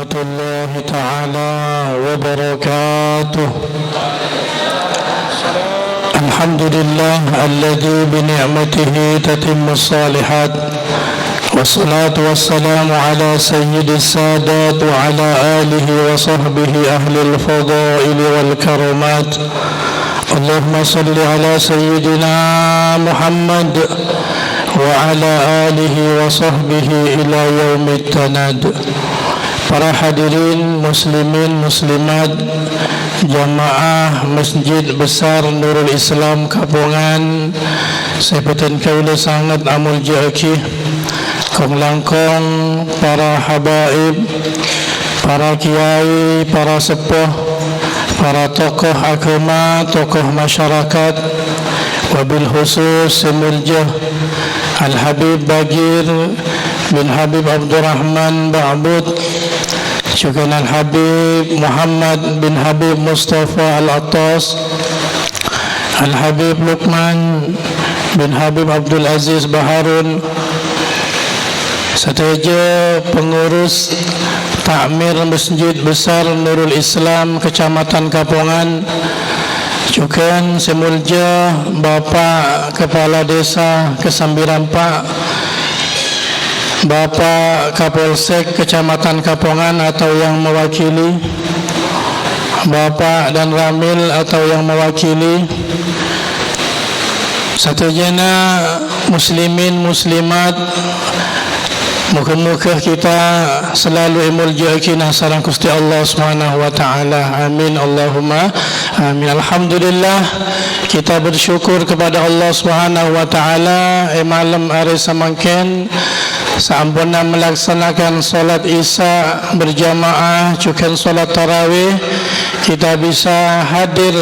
ورحمة الله تعالى وبركاته. الحمد لله الذي بنعمته تتم الصالحات، والصلاة والسلام على سيد السادات وعلى آله وصحبه أهل الفضائل والكرامات. اللهم صل على سيدنا محمد وعلى آله وصحبه إلى يوم التناد. Para hadirin muslimin muslimat jamaah Masjid Besar Nurul Islam Kapungan, sepetan kaula sangat amul jaki kong langkong para habaib, para kiai, para sepuh, para tokoh agama, tokoh masyarakat, wabil khusus semuljah Al-Habib Bagir bin Habib Abdurrahman Ba'bud, juga Al-Habib Muhammad bin Habib Mustafa Al-Attas, Al-Habib Luqman bin Habib Abdul Aziz Baharun, serta pengurus takmir Masjid Besar Nurul Islam Kecamatan Kapungan, juga semulja Bapak Kepala Desa Kesambirampak, Bapak Kapolsek Kecamatan Kapungan atau yang mewakili, Bapak dan Ramil atau yang mewakili, satujana muslimin muslimat, muka-muka kita selalu imuljakinah sarang Gusti Allah Subhanahu wa taala. Amin Allahumma amin. Alhamdulillah, kita bersyukur kepada Allah Subhanahu wa taala malam hari samangken sampurna melaksanakan solat Isya berjamaah juga solat tarawih, kita bisa hadir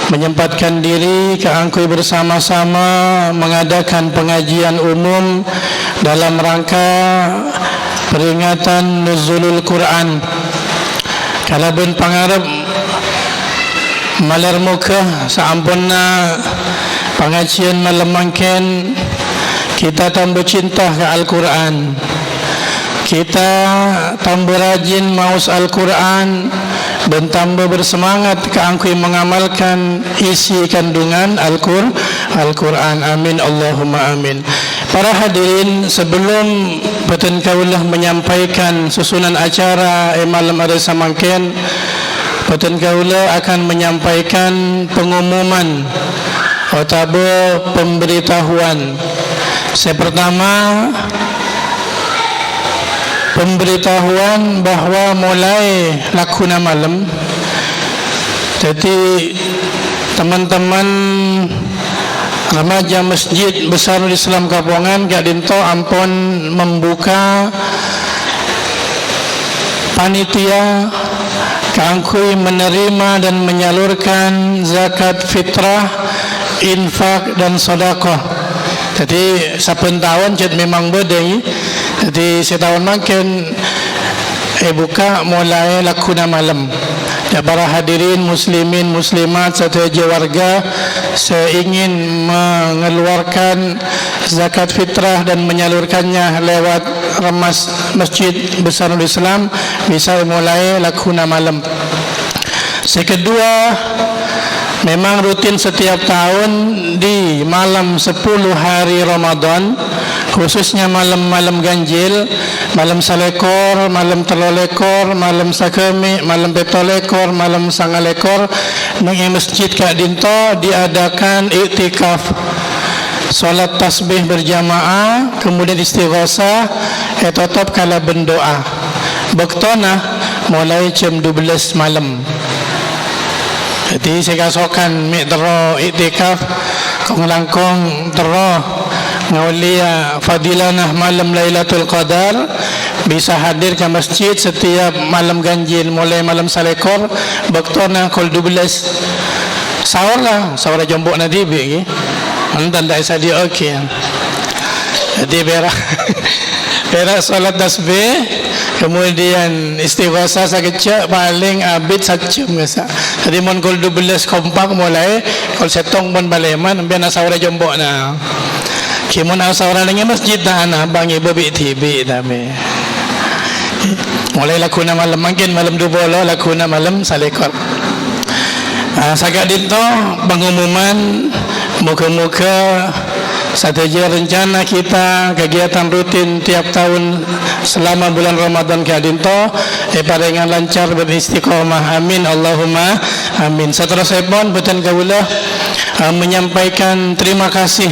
menyempatkan diri keangkui bersama-sama mengadakan pengajian umum dalam rangka peringatan nuzulul Quran. Kalau ben pangarep malar muka sampurna pengajian malam mangken, kita tambah cinta ke Al-Quran, kita tambah rajin maus Al-Quran, dan tambah bersemangat keangkui mengamalkan isi kandungan Al-Quran. Amin Allahumma amin. Para hadirin, sebelum Peten Kaulah menyampaikan susunan acara malam hari samangken, Peten Kaulah akan menyampaikan pengumuman atau pemberitahuan. Saya pertama pemberitahuan bahawa mulai lakuna malam, jadi teman-teman remaja Masjid Besar Islam Kapungan gak dinto ampun membuka panitia keangkui menerima dan menyalurkan zakat fitrah, infak dan sedekah. Jadi saben tahun jad memang bedai. Jadi setahun makin buka mulai lakuna malam. Ya, para hadirin muslimin muslimat serta warga, saya ingin mengeluarkan zakat fitrah dan menyalurkannya lewat remas Masjid Besar Islam bisa mulai lakuna malam. Kedua, memang rutin setiap tahun di malam 10 hari Ramadan, khususnya malam-malam ganjil, malam salekor, malam telolekor, malam sakemi, malam betolekor, malam sangalekor, di masjid Kak Dinto diadakan iktikaf, solat tasbih berjamaah, kemudian istighosah, tetap kala berdoa. Bektona mulai jam 12 malam. Jadi saya kasokan mik tero iktikaf kong langkong tero ngaulia fadilanah malam Lailatul Qadar, bisa hadir ke masjid setiap malam ganjil mulai malam salekor bektona kol 12 sahur lah, sahur jombok nanti begi antan dak sadi okey. Jadi berak solat tasbih, kemudian istighosah sakecak paling abid sejam ngasa. Jadi mon kol 12 kompak mulai kol setong pun baleman biar sahur jombok na. Kimun asawra nang masjid na ana bangi babi tibi dami. Mulai lakuna malam mungkin malam 12 lakuna malam salekor. Sagak dinto pengumuman muka-muka sateja rencana kita kegiatan rutin tiap tahun selama bulan Ramadan ke dinto paringan lancar beristiqomah, amin Allahumma amin. Seterusnya pun betul kaulah menyampaikan terima kasih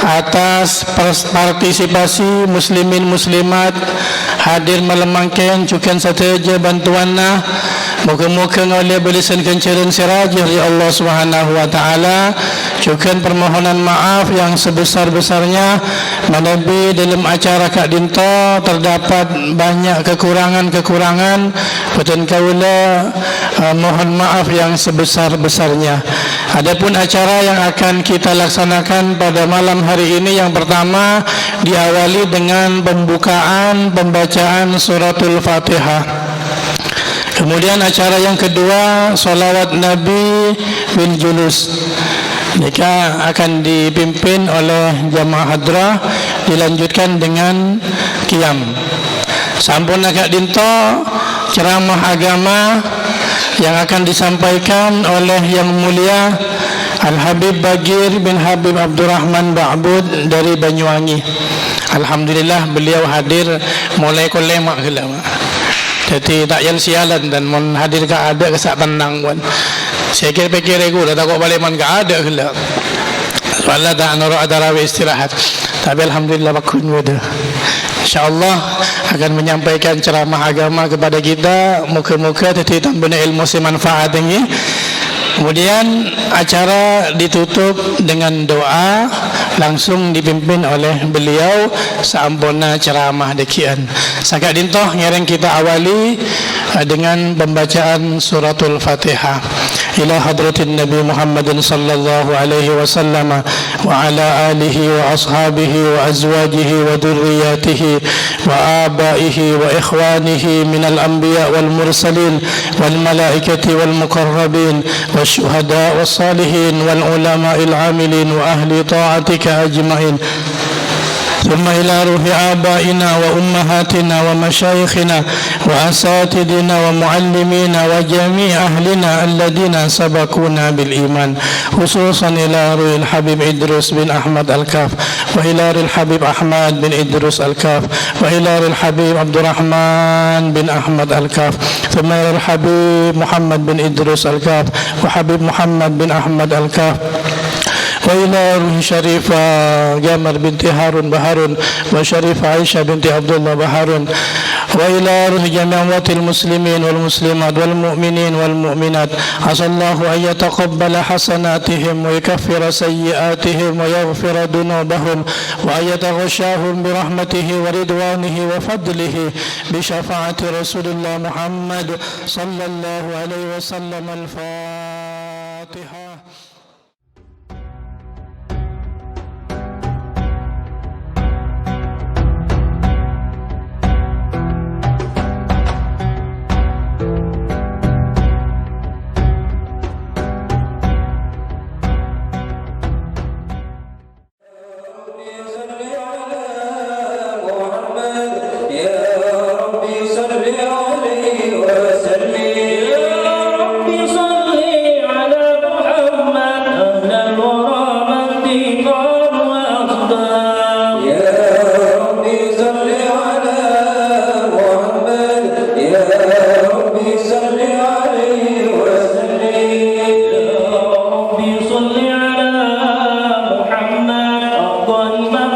atas partisipasi muslimin muslimat hadir malam mangken cukan sateja bantuanna. Moga-moga oleh belisan kencaran siraj dari Allah Subhanahu wa taala, cukan permohonan maaf yang sebesar-besarnya menabi dalam acara Kak Dinto terdapat banyak kekurangan-kekurangan, betul kaula mohon maaf yang sebesar-besarnya. Adapun acara yang akan kita laksanakan pada malam hari ini, yang pertama diawali dengan pembacaan suratul Fatihah. Kemudian acara yang kedua salawat Nabi bil julus. Mereka akan dipimpin oleh jamaah hadrah, dilanjutkan dengan qiyam. Sampun Kak Dinto ceramah agama yang akan disampaikan oleh yang mulia Al-Habib Bagir bin Habib Abdurrahman Ba'bud dari Banyuwangi. Alhamdulillah beliau hadir mulai kolemak gelama. Jadi tak yang sialan dan mon hadir ke ada kesak tenang pun. Saya kira-pikir aku dah takut balik mon ke ada gelap. Soalnya tak nurut tarawih istirahat. Tapi alhamdulillah bakun wada. InsyaAllah akan menyampaikan ceramah agama kepada kita. Muka-muka tetapi tambah ilmu semanfaat ini. Kemudian acara ditutup dengan doa langsung dipimpin oleh beliau sampurna ceramah dekian. Sakak dintoh ngereng kita awali dengan pembacaan suratul Fatihah. Ila hadratin Nabi Muhammadin sallallahu alaihi wasallam wa ala alihi wa ashabihi wa azwajihi wa dhurriyyatihi wa abaihi wa ikhwanihi minal anbiya wal mursalin wal malaikati wal muqarrabin والشهداء والصالحين والعلماء العاملين وأهل طاعتك أجمعين ثم إلى روح آبائنا وأمهاتنا ومشايخنا وأساتذتنا ومعلمينا وجميع أهلنا الذين سبقونا بالإيمان خصوصا إلى روح الحبيب إدريس بن أحمد الكاف وإلى روح الحبيب أحمد بن إدريس الكاف وإلى روح الحبيب عبد الرحمن بن أحمد الكاف ثم إلى الحبيب محمد بن إدريس الكاف وحبيب محمد بن أحمد الكاف وإلى روح شريفة جامر بنت هارون بهارون وشريفة عائشة بنت عبد الله بهارون وإلى روح جميع أموات المسلمين والمسلمات والمؤمنين والمؤمنات عسى الله أن يتقبل حسناتهم ويكفر سيئاتهم ويغفر ذنوبهم وأن يتغشاهم برحمته ورضوانه وفضله بشفاعة رسول الله محمد صلى الله عليه وسلم. الفاتحة. صل على محمد أفضل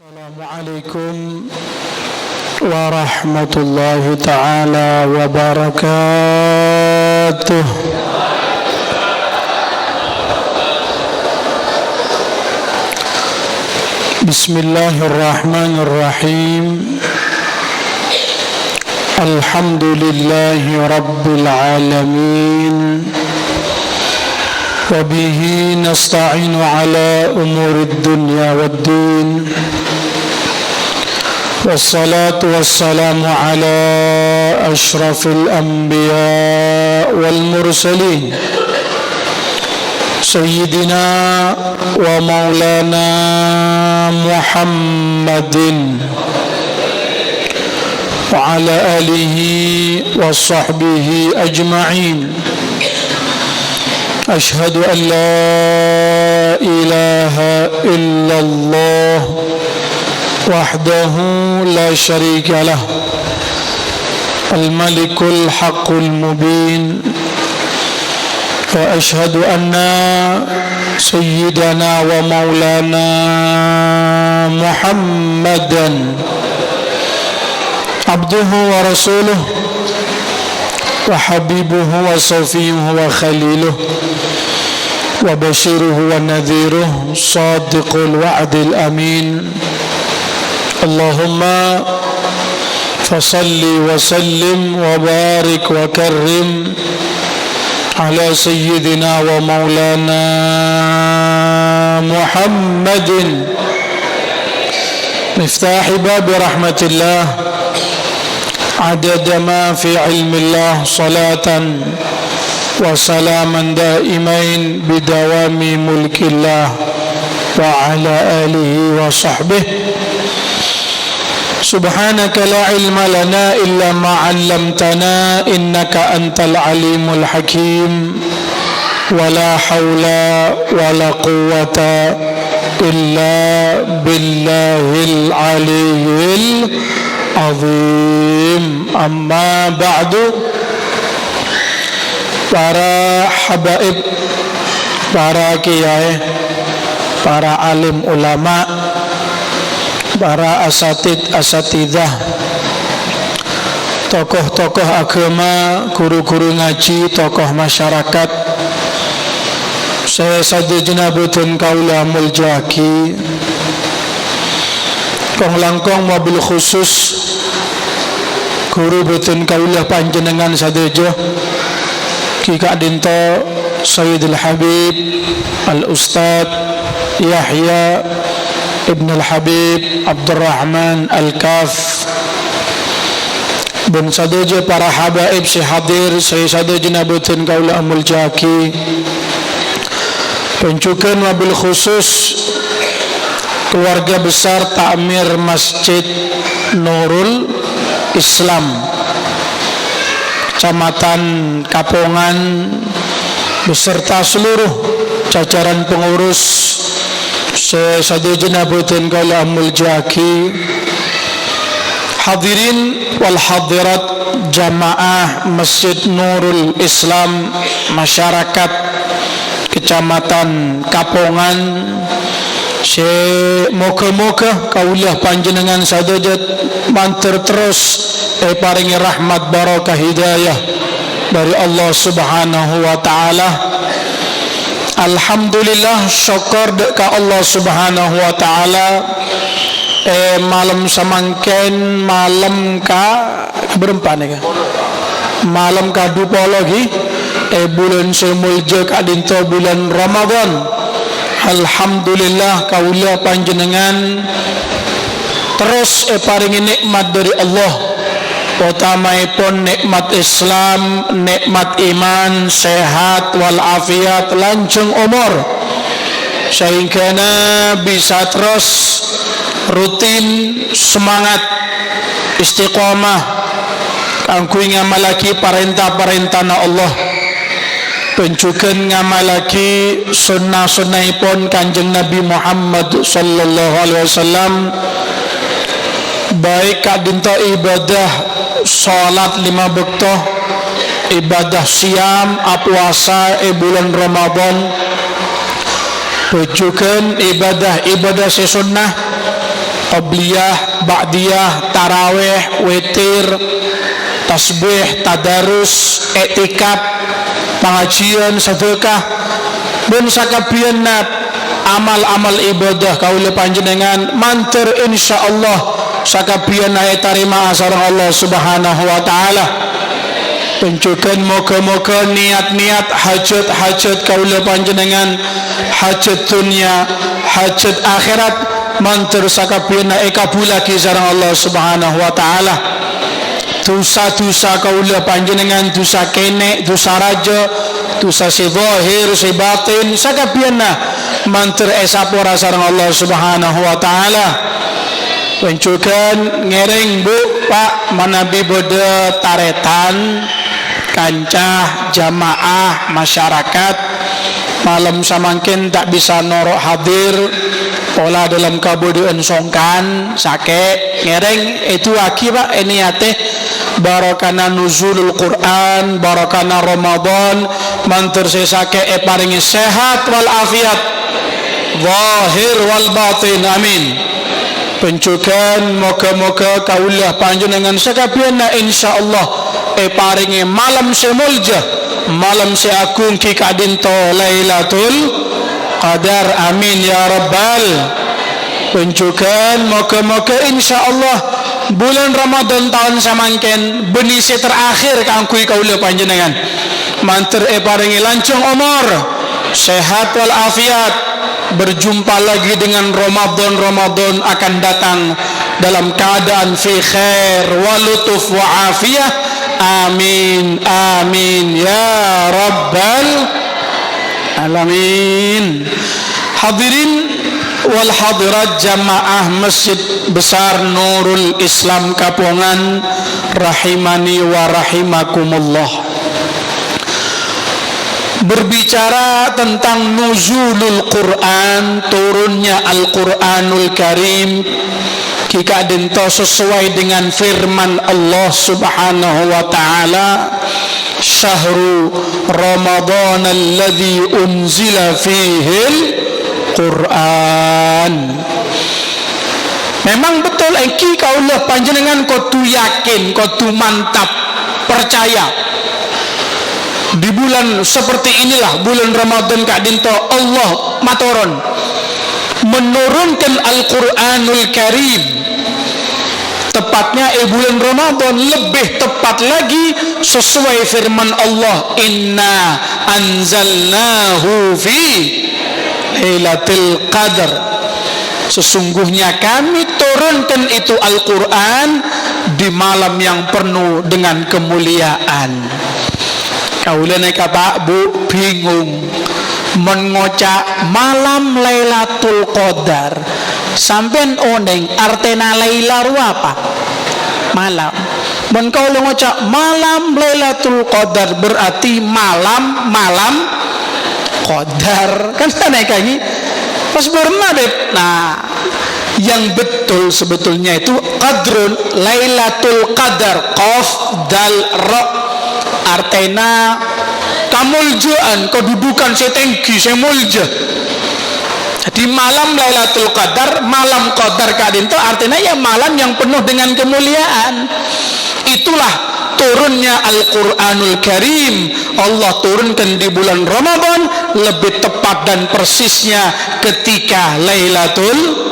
Assalamualaikum warahmatullahi ta'ala wabarakatuh. Bismillahirrahmanirrahim. Alhamdulillahi rabbil alamin. وبه نستعين على أمور الدنيا والدين والصلاة والسلام على أشرف الأنبياء والمرسلين سيدنا ومولانا محمد وعلى آله وصحبه أجمعين. أشهد أن لا إله إلا الله وحده لا شريك له الملك الحق المبين. وأشهد أن سيدنا ومولانا محمدا عبده ورسوله وحبيبه وصفيه وخليله وبشيره ونذيره صادق الوعد الأمين. اللهم فصل وسلم وبارك وكرم على سيدنا ومولانا محمد مفتاح باب رحمة الله عدد ما في علم الله صلاة وسلاما دائمين بدوام ملك الله وعلى آله وصحبه. سبحانك لا علم لنا إلا ما علمتنا إنك أنت العليم الحكيم. ولا حول ولا قوة إلا بالله العلي العظيم. أما بعد, para habaib, para kiai, para alim ulama, para asatidah, tokoh-tokoh agama, guru-guru ngaji, tokoh masyarakat, saya sadajana boten kaula muljaki, kong langkong mobil khusus guru boten kaula panjenengan sadaja ki kadinto Sayyidul Habib Al-Ustad Yahya Ibn Al-Habib Abdurrahman Al-Kaf, dan sadaja para habaib si hadir, saya sadajana boten kaula muljaki. Pencukan mobil khusus keluarga besar Takmir Masjid Nurul Islam, Kecamatan Kapongan, beserta seluruh jajaran pengurus sadajana boten kaula muljaki. Hadirin wal hadirat jamaah Masjid Nurul Islam, masyarakat Kecamatan Kapongan, moga-moga kaulah panjenengan sadaya mantur terus paringi rahmat barakah hidayah dari Allah Subhanahu wa taala. Alhamdulillah, syukur ka Allah Subhanahu wa taala. Malam samangken malam ka berempat nih, malam ka dupa lagi bulan semulja kadinto bulan Ramadan. Alhamdulillah kaula panjenengan terus paringi nikmat dari Allah, utamaipun nikmat Islam, nikmat iman, sehat walafiat, lanjeng umur, sehingga bisa terus rutin semangat istiqomah kanggo ngamalaki perintah-perintahna Allah, pencukan ngamalaki sunnah-sunnahipun Kanjeng Nabi Muhammad sallallahu alaihi wasallam, baik kadinto ibadah salat 5 waktu, ibadah siam puasa bulan Ramadan, pencukan ibadah sesunnah, qabliyah, ba'diyah, tarawih, witir, tasbih, tadarus, etikaf, pengajian, sedekah, dan sakabianat amal-amal ibadah kaula panjenengan mantur insyaallah sakabian aya tarima sareng Allah Subhanahu wa taala. Pencukan moga-moga niat-niat hajat-hajat kaula panjenengan, hajat dunia, hajat akhirat, mantur sakabian kabulake sareng Allah Subhanahu wa taala. Dosa-dosa kaula panjenengan, dosa kene, dosa raja, dosa si zahir, si batin, sakabianna mantur esapora sareng Allah Subhanahu wa taala. Pencukan ngereng Bu Pak manabi bode taretan kancah jamaah masyarakat malam samangkin tak bisa norok hadir pola dalam kabuduan songkan sake ngereng itu akibat niate barakana nuzulul Quran, barakana Ramadan, mantur sesake paringi sehat wal afiat zahir wal batin, amin. Pencukan moga-moga kaulah panjenengan sakabiana insyaallah paringi malam semulja, malam seagung ki kadinto Lailatul Qadar, amin ya rabbal. Pencukan moga-moga insyaallah bulan Ramadan tahun samangken benisi terakhir kangkui kaulah panjenengan mantur paringi lancung umur, sehat wal afiat, berjumpa lagi dengan Ramadan akan datang dalam keadaan fi khair wa lutuf wa afiyah, amin amin ya rabbal alamin. Hadirin wal hadirat jamaah Masjid Besar Nurul Islam Kapongan rahimani wa rahimakumullah. berbicara tentang nuzulul Quran, turunnya Al-Quranul Karim. Jika dento sesuai dengan firman Allah Subhanahu wa taala, syahru Ramadan alladzi unzila fihil Quran. Memang betul engki kaulah panjenengan kudu yakin, kudu mantap, percaya. Di bulan seperti inilah bulan Ramadan kak dinto Allah matoron menurunkan Al-Quranul Karim, tepatnya bulan Ramadan, lebih tepat lagi sesuai firman Allah, inna anzalnahu fi lailatul qadar, sesungguhnya kami turunkan itu Al-Quran di malam yang penuh dengan kemuliaan. Kaulah neka Pak Bu bingung mengoca malam Lailatul Qadar, sampean oneng artena Laila apa? Malam. Men kaulah ngoca malam Lailatul Qadar berarti malam Qadar. Kan sana kayak pas bermadep. Nah, yang betul sebetulnya itu qadrun Lailatul Qadar, qaf dal ra, artena kamuljaan, kedudukan setenggi semulja. Jadi malam Lailatul Qadar, malam Qadar kadin itu artinya ya malam yang penuh dengan kemuliaan. Itulah turunnya Al-Quranul Karim. Allah turunkan di bulan Ramadan, lebih tepat dan persisnya ketika Lailatul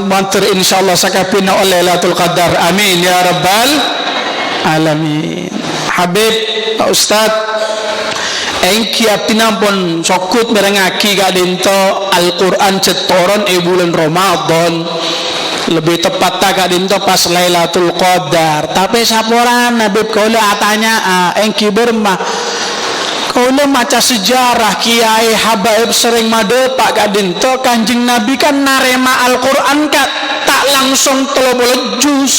Mantur insyaallah sakapina oleh Lailatul Qadar. Amin ya rabbal alamin. Habib Pak Ustad engki apinampun sokut merengaki kak dinto Al-Quran cetoron bulan Ramadan, lebih tepat tak kak dinto pas Lailatul Qadar. Tapi saporan Habib kaula atanya engki bermah kaula maca sejarah kiai habaib sering made Pak kak dinto Kanjeng Nabi kan narema Al-Quran kak tak langsung 30 juz.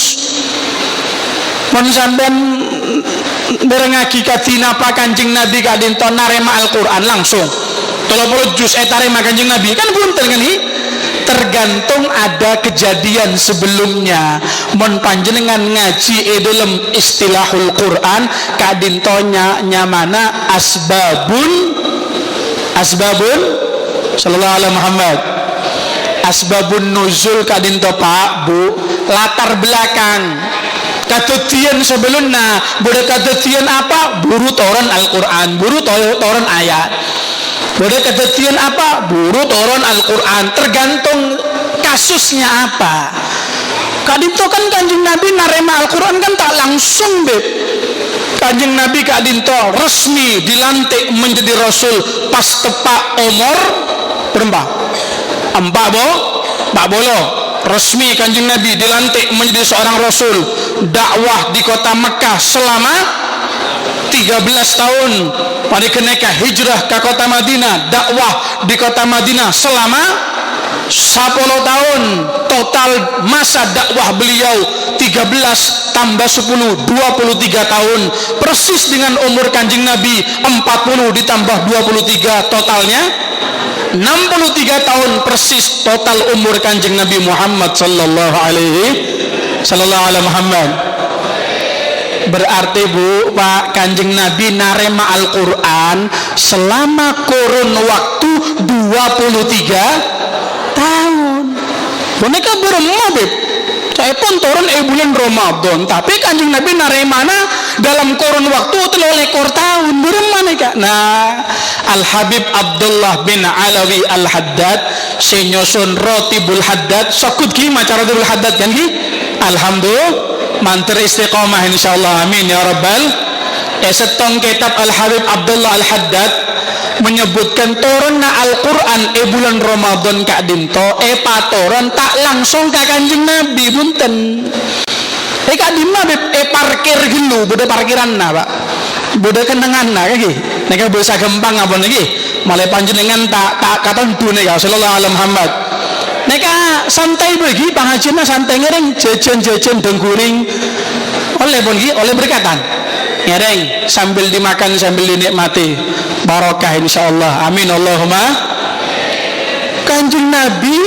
Mun sampean berengaki katina Pak Kanjeng Nabi kadinto narema Al-Quran langsung 30 juz tarema Kanjeng Nabi kan buntel kan hi. Tergantung ada kejadian sebelumnya. Mun panjenengan ngaji dalam istilahul Quran kadintonya nyamana asbabun sallallahu alaihi Muhammad, asbabun nuzul kadinto Pak Bu, latar belakang kadetian sebelumnya. Boleh kadetian apa? Buru toron Al-Quran, buru toron ayat. Boleh kadetian apa? Buru toron Al-Quran. Tergantung kasusnya apa. Kadinto kan Kanjeng Nabi narema Al-Quran kan tak langsung Beb. Kanjeng Nabi kadinto resmi dilantik menjadi Rasul pas tepak umur berapa? 4 bolo. Resmi Kanjeng Nabi dilantik menjadi seorang Rasul, dakwah di kota Mekah selama 13 tahun. Pada ketika hijrah ke kota Madinah, dakwah di kota Madinah selama 10 tahun. Total masa dakwah beliau 13 tambah 10 23 tahun, persis dengan umur Kanjeng Nabi 40 ditambah 23, totalnya 63 tahun persis total umur Kanjeng Nabi Muhammad sallallahu alaihi Muhammad. Berarti Bu Pak Kanjeng Nabi narema Al-Quran selama kurun waktu 23 tahun. Boneka bermabib saya pun turun bulan Ramadan, tapi Kanjeng Nabi naremana dalam kurun waktu 3 tahun bermana kak. Nah, Al-Habib Abdullah bin Alawi Al-Haddad senyosun Rotibul Haddad sakut ki maca Rotibul Haddad kan ki. Alhamdulillah mantir istiqomah insyaallah, amin ya rabbal. Setong kitab Al-Habib Abdullah Al-Haddad menyebutkan turunna Al-Quran bulan Ramadan kak dinto patoran tak langsung ke Kanjeng Nabi bunten. Kak dimna parkir gelu bude parkiran na Pak, bude kenangan na kaki neka bisa gempang apa lagi malah panjenengan tak katentu nih sallallahu alaihi Muhammad. Neka santai bagi pengajian santai ngereng jajan dengguring oleh bongi oleh berkatan ngereng sambil dimakan sambil dinikmati, barokah insyaallah. Amin Allahumma. Kanjeng Nabi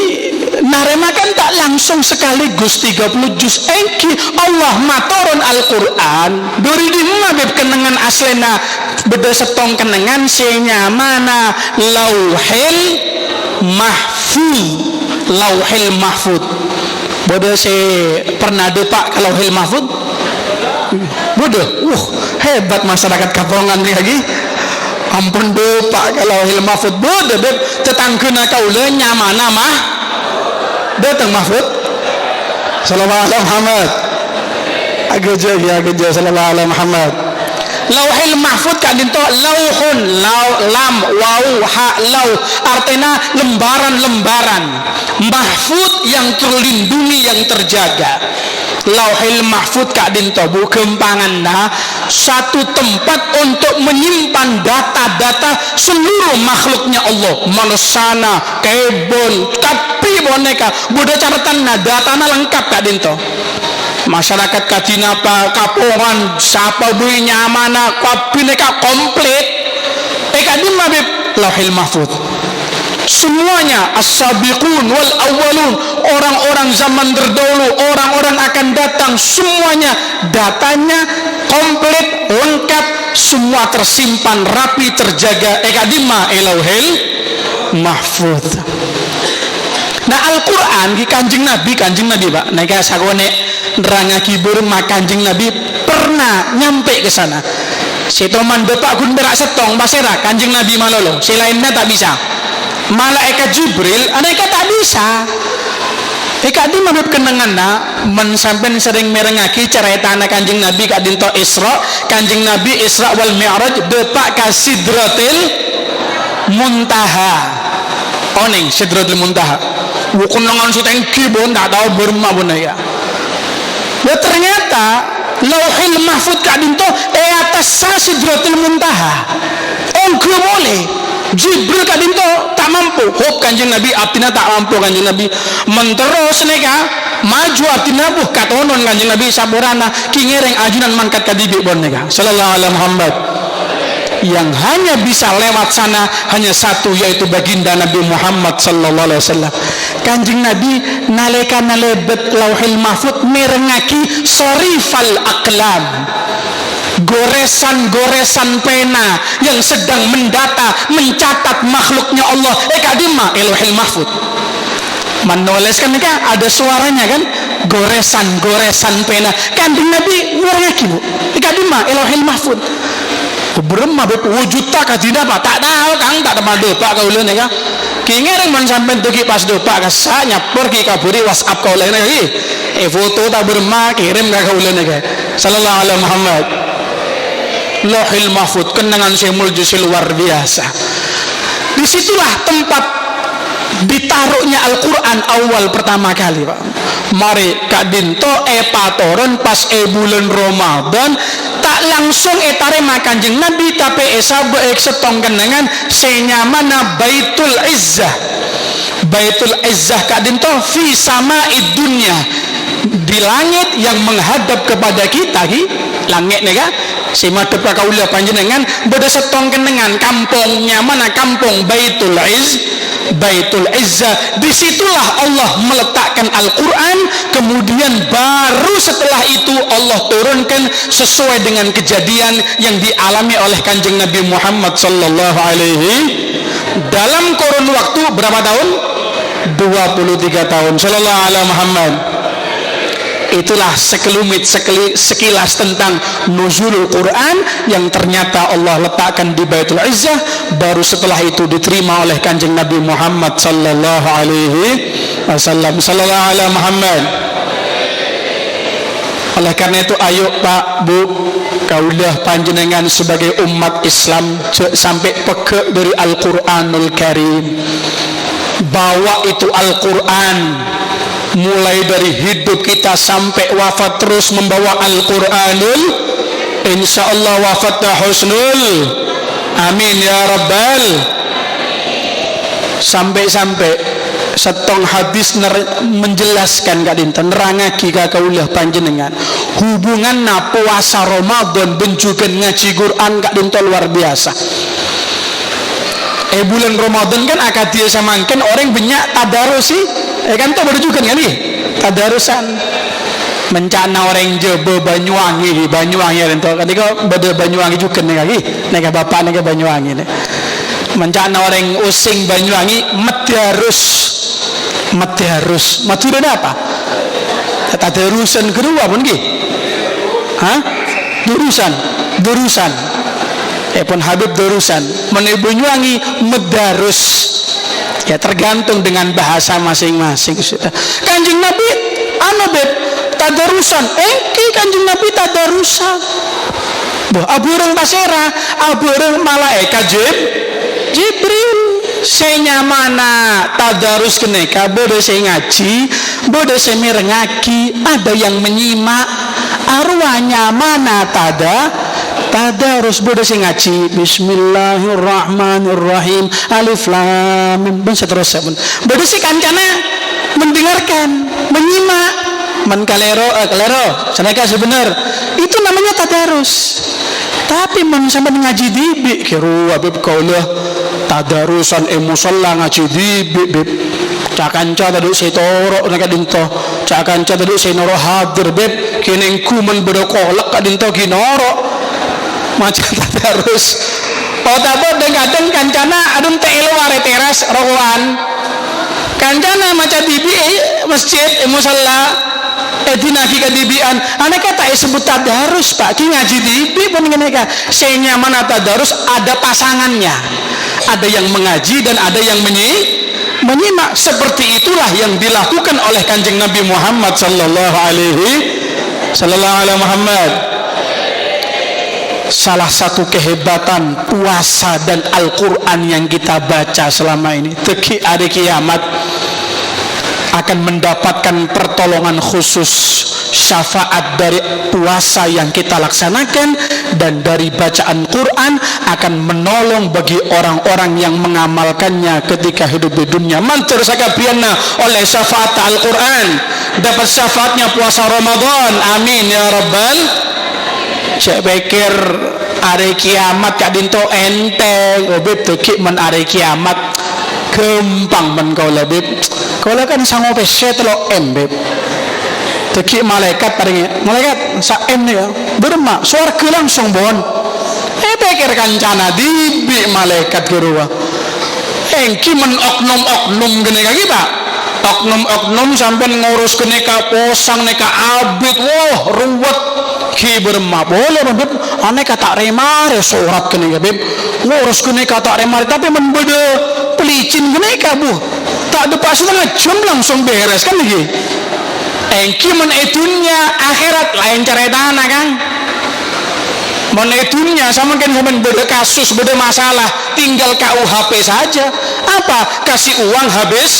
naremakan tak langsung sekaligus 30 juz engki Allah maturun Al-Quran dari dimana kenangan aslena beda setong kenangan senya mana lauhil mahfud bodoh se pernah depak ke lauhil mahfud bodoh hebat masyarakat Kapongan nih lagi ampun depak ke lauhil mahfud bodoh tetangkena kaula nyamana mah datang mahfud sallallahu alaihi Muhammad agak jauh sallallahu alaihi Muhammad. Lauhil mahfud kan dinto lauhun lam waw ha lau artinya lembaran-lembaran mahfud yang terlindungi yang terjaga. Lauhil mahfud kak dinto bu kempanganna satu tempat untuk menyimpan data-data seluruh makhluknya Allah, manusana kebon tapi boneka budak catatan datana lengkap kak dinto. Masyarakat Katinapa Kapongan siapa bui nyamana kabineka komplit kadim mabib lauhil mahfud semuanya as-sabiqun wal awwalun orang-orang zaman terdahulu orang-orang akan datang semuanya datanya komplit lengkap semua tersimpan rapi terjaga kadima lauhil mahfud. Nah Al-Quran di kanjeng Nabi Pak naika sagone neranga kibur mak kanjeng Nabi pernah nyampe ke sana. Setoman bapak gun berak setong basera kanjeng Nabi malolo selainnya tak bisa. Malaikat Jibril aneka tak bisa. Eka di mabib kenanganna men sampean sering merengaki cerita anak kanjeng Nabi kadinto Isra kanjeng Nabi Isra wal Mi'raj depak ka Sidratil Muntaha. Oning Sidratil Muntaha. Wukunangan suteng kibon tak tahu berma pun ya. Ya ternyata lauhil mahfud kadinto atas Sidratil Muntaha. Engkau boleh Jibril kadinto tak mampu hop kanjeng Nabi abdina tak mampu kanjeng Nabi menterus neka maju abdina buh katonon kanjeng Nabi saburana kingereng ajunan mangkat kadibi bon neka sallallahu alaihi Muhammad. Yang hanya bisa lewat sana hanya satu yaitu baginda Nabi Muhammad sallallahu alaihi wasallam. Kanjeng Nabi nalika nalebet lauhil mahfud merengaki sorifal aqlam goresan-goresan pena yang sedang mendata mencatat makhluknya Allah kadima lauhil mahfud menulis kan ada suaranya kan goresan-goresan pena kanjeng Nabi merengaki bu kadima lauhil mahfud berema wujud tak kadina apa tak tahu kang tak ada dopak kau lihat ya kingereng man sampai tuki pas dopak kasa nyapor ki kaburi WhatsApp kau lihat lagi foto tak berema kirim kau lihat ya sallallahu alaihi Muhammad. Lauhil mahfud kenangan semul jusil luar biasa. Disitulah tempat ditaruhnya Al-Quran awal pertama kali Pak. Mari kak dinto patoron pas bulan Ramadan tak langsung tarema kanjeng Nabi tapi setong kenangan senyamana Baitul Izzah. Baitul Izzah kak dinto fi sama'id dunya di langit yang menghadap kepada kita langit nega sima depa kaula panjenengan beda setong kenengan kampungnya mana kampung Baitul Izzah. Disitulah Allah meletakkan Al-Quran kemudian baru setelah itu Allah turunkan sesuai dengan kejadian yang dialami oleh kanjeng Nabi Muhammad sallallahu alaihi dalam kurun waktu berapa tahun 23 tahun sallallahu alaihi Muhammad. Itulah sekilas tentang nuzulul Quran yang ternyata Allah letakkan di Baitul Izzah baru setelah itu diterima oleh kanjeng Nabi Muhammad sallallahu alaihi wasallam sallallahu alaihi Muhammad. Oleh karena itu ayo Pak Bu kaulah panjenengan sebagai umat Islam sampai peke dari Al-Quranul Karim bawa itu Al-Quran mulai dari hidup kita sampai wafat terus membawa Al-Quranul insyaallah wafatnya husnul amin ya rabbal sampai setong hadis menjelaskan kak dinten nerangake ka kaulah panjenengan hubungan puasa Ramadan benjukan ngaji Quran kak dinten luar biasa. Bulan Ramadan kan akad dia samakan orang banyak tadarusi kan tuh baru juga kan tadarusan mencana orang Jebo Banyuwangi itu ketika pada Banyuwangi juga nih lagi nega bapak nega Banyuwangi nih mencana orang using Banyuwangi matiharus maksudnya apa tadarusan kedua pun gitu durusan pun Habib durusan Banyuwangi medarus ya tergantung dengan bahasa masing-masing. Kanjeng Nabi beb tadarusan Kanjeng Nabi tadarusan abureng pasera abureng malaikat Jibril senyamana tadarus keneka bodoh saya ngaji bodoh saya merengaki ada yang menyimak arwahnya mana tadarus bodoh saya ngaji Bismillahirrahmanirrahim Alif Lam Mim dan seterusnya bodoh saya kancana mendengarkan menyimak kalero sanaka sebenar itu namanya tadarus. Tapi sampai ngaji dibi kiru abib kaulah tadarusan musalla ngaji dibi bib cakanca tadi saya toro naka dinto cakanca tadi saya noro hadir bib kini kuman bedokolak ka dinto kinoro macam tadarus tapi kadang kancana adun telo ware teras rokokan kancana macam dibi masjid musalla dinaki kadibian anak kata sebut tadarus pak ki ngaji dibi pun ngeneka senya mana tadarus ada pasangannya ada yang mengaji dan ada yang menyimak seperti itulah yang dilakukan oleh Kanjeng Nabi Muhammad sallallahu alaihi Muhammad. Salah satu kehebatan puasa dan Al-Quran yang kita baca selama ini teki hari kiamat akan mendapatkan pertolongan khusus syafaat dari puasa yang kita laksanakan dan dari bacaan Quran akan menolong bagi orang-orang yang mengamalkannya ketika hidup di dunia. Mantur sakabiana oleh syafaat Al-Quran dapat syafaatnya puasa Ramadan, amin ya rabbal. Saya pikir hari kiamat kak dinto enteng obib teki men hari kiamat gampang men kau lebih kalau kan sangat peset lo beb teki malaikat paling malaikat sa nih ya bermak surga langsung bon pikir kancana dibi malaikat kerua engki men oknum gini kaki pak oknum sampai ngurus kene ka posang neka abid wah ruwet ki bermak boleh beb aneh kata remare surat kene beb ngurus kene kata remare tapi men beda pelicin kene ka bu tak ada pas setengah jam langsung beres kan lagi engki menetunya akhirat lain cara dana kan menetunya sama kan beda kasus beda masalah tinggal KUHP saja apa kasih uang habis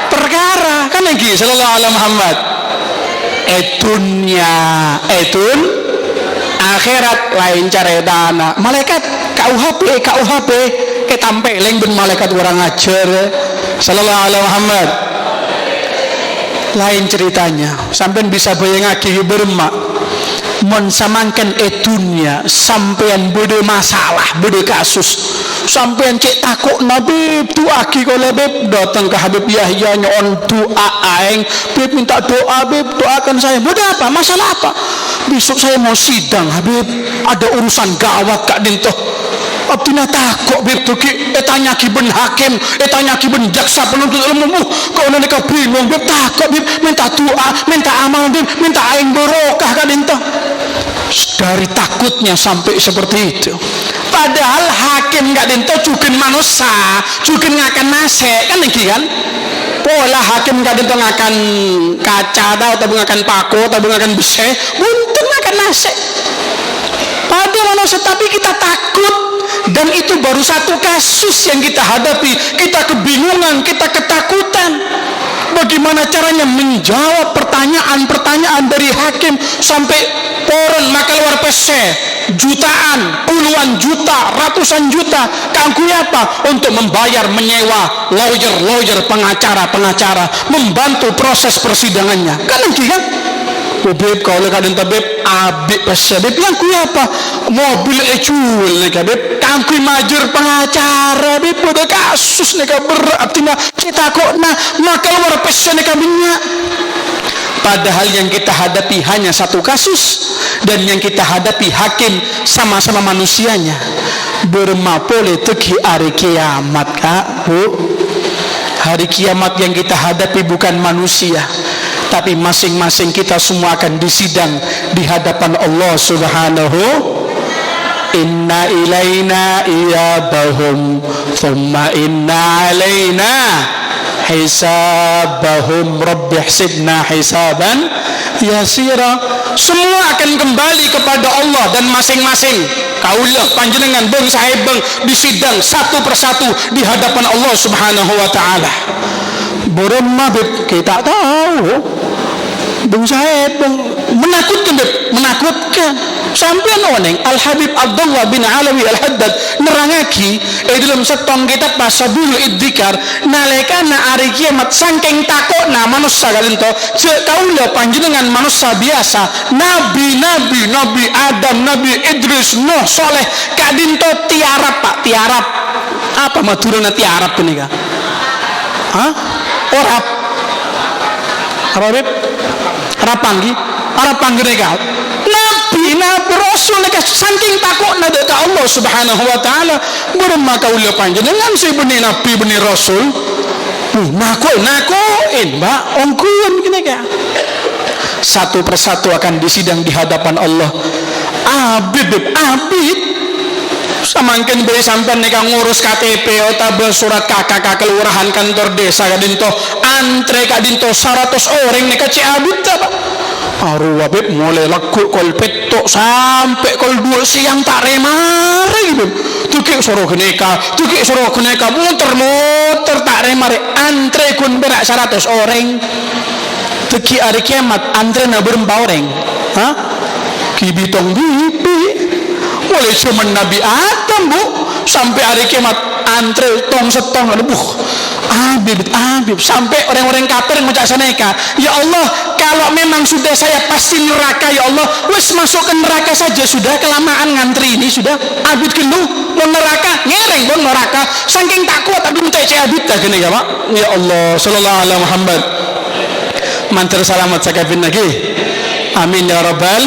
perkara kan lagi sallallahu alaihi Muhammad etun akhirat lain cara dana malaikat KUHP ketampeleng ben malaikat orang ajar sallallahu alaihi Muhammad lain ceritanya sampai bisa bayangake bermak mensamankan etunya sampean beda masalah beda kasus sampean cek takut nabi tu aki kalau beb datang ke Habib Yahya nyon doa aing beb minta doa beb doakan saya beda apa masalah apa besok saya mau sidang Habib ada urusan gawat kak dintoh abdina takut beb tuki etanya ki ben hakim etanya ki ben jaksa penuntut umum kau nanti kau bingung beb takut beb minta doa minta amal beb minta aing barokah kak dintoh dari takutnya sampai seperti itu padahal hakim gak dinto juga manusia juga ngakan nase kan ini kan pola hakim gak dinto ngakan kaca atau ngakan pako atau ngakan besi buntung ngakan nase pada manusia, tapi kita takut. Dan itu baru satu kasus yang kita hadapi. Kita kebingungan, kita ketakutan. Bagaimana caranya menjawab pertanyaan-pertanyaan dari hakim sampai poron maka luar pese, jutaan, puluhan juta, ratusan juta. Kangku apa? Untuk membayar, menyewa lawyer, pengacara, membantu proses persidangannya. Kan itu kan? Beb, kalau kadang tabib abik pasal beb yang ku apa mobil ecul ni beb kangkui majur pengacara beb pada kasus ni berat tina kita kok maka luar pasal ni minyak. Padahal yang kita hadapi hanya satu kasus, dan yang kita hadapi hakim sama-sama manusianya. Bermapole teki hari kiamat kak bu. Hari kiamat yang kita hadapi bukan manusia, tapi masing-masing kita semua akan disidang di hadapan Allah Subhanahu. Inna ilaina iyabahum thumma inna alaina hisabahum rabbi hsibna hisaban yasira. Semua akan kembali kepada Allah, dan masing-masing kaulah panjenengan bang sahibang disidang satu persatu di hadapan Allah Subhanahu wa taala. Boromma kita tahu bang sahibang menakutkan sampai oneng Al Habib Abdullah bin Alawi Al Haddad nerangaki dalam setong kitab Pasabul Idzikar nalekana hari kiamat saking takutna manusia galinto kaulah panjenengan manusia biasa nabi Adam, Nabi Idris, Nuh, Soleh kadinto tiarap pak tiarap apa maturana tiarap ini kah? Orap apa beb? Rapanggi mereka Nabi Rasul mereka saking takutna dekat Allah Subhanahu wa taala berma kaulah panjenengan si benih Nabi benih Rasul nakuin mbak ongkun gini kah satu persatu akan disidang di hadapan Allah. Abid samangken beri sampean nek ngurus KTP atau surat kakak kelurahan kantor desa kadinto antre kadinto 100 orang nek ciabut apa arwah beb mulai laku kol petok sampai kol 2 siang tak remare gitu tukik suruh keneka muter tak remare antre kun berak 100 orang teki hari kiamat antre na berempat orang kibitong bibi mulai cuman Nabi Adam bu sampai hari kiamat antre tong setong Habib sampai orang-orang kafir ngucap saneka ya Allah kalau memang sudah saya pasti neraka ya Allah wes masuk ke neraka saja sudah kelamaan ngantri ini sudah Habib kenu mau neraka ngereng bon neraka saking takut tapi minta Habib tak kena ya Pak ya Allah sallallahu alaihi Muhammad mantar salamat sakabin lagi amin ya rabbal.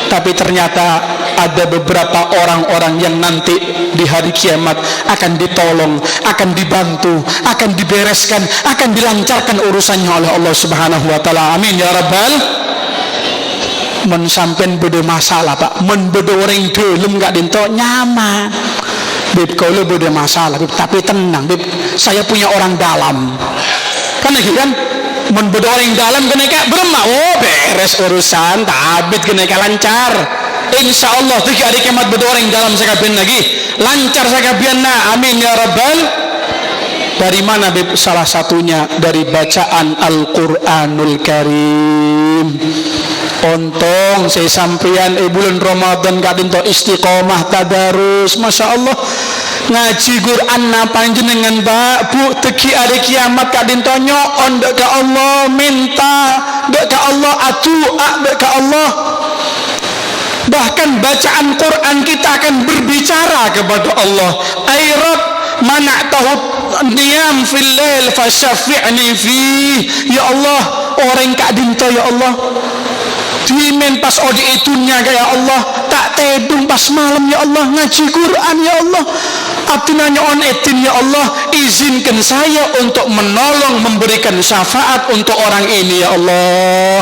Tapi ternyata ada beberapa orang-orang yang nanti di hari kiamat akan ditolong, akan dibantu, akan dibereskan, akan dilancarkan urusannya oleh Allah Subhanahu wa taala. Amin ya rabbal. Men sampean beda masalah Pak, men beda orang dalam gak dinto nyaman. Beb kalau beda masalah, Beb, tapi tenang Beb, saya punya orang dalam. Kan lagi kan men beda orang dalam kena berma beres urusan tabit kena lancar insyaallah tuh hari kiamat beda orang dalam sakabian lagi lancar sakabianna amin ya rabbal. Dari mana Beb? Salah satunya dari bacaan Al-Quranul Karim. Ontong saya sampean bulan Ramadan kadinto istiqomah tadarus masya Allah ngaji Quran na panjenengan ba bu teki hari kiamat kadinto nyoon dek ka Allah minta dek ka Allah atua dek ka Allah. Bahkan bacaan Quran kita akan berbicara kepada Allah. Ay Rabb mana'tahu niyam fil lail fasyafi'ni fih ya Allah orang kadinto ya Allah dimen pas odi itunya ya Allah tak tedung pas malam ya Allah ngaji Quran ya Allah abdinanya on etin ya Allah izinkan saya untuk menolong memberikan syafaat untuk orang ini ya Allah.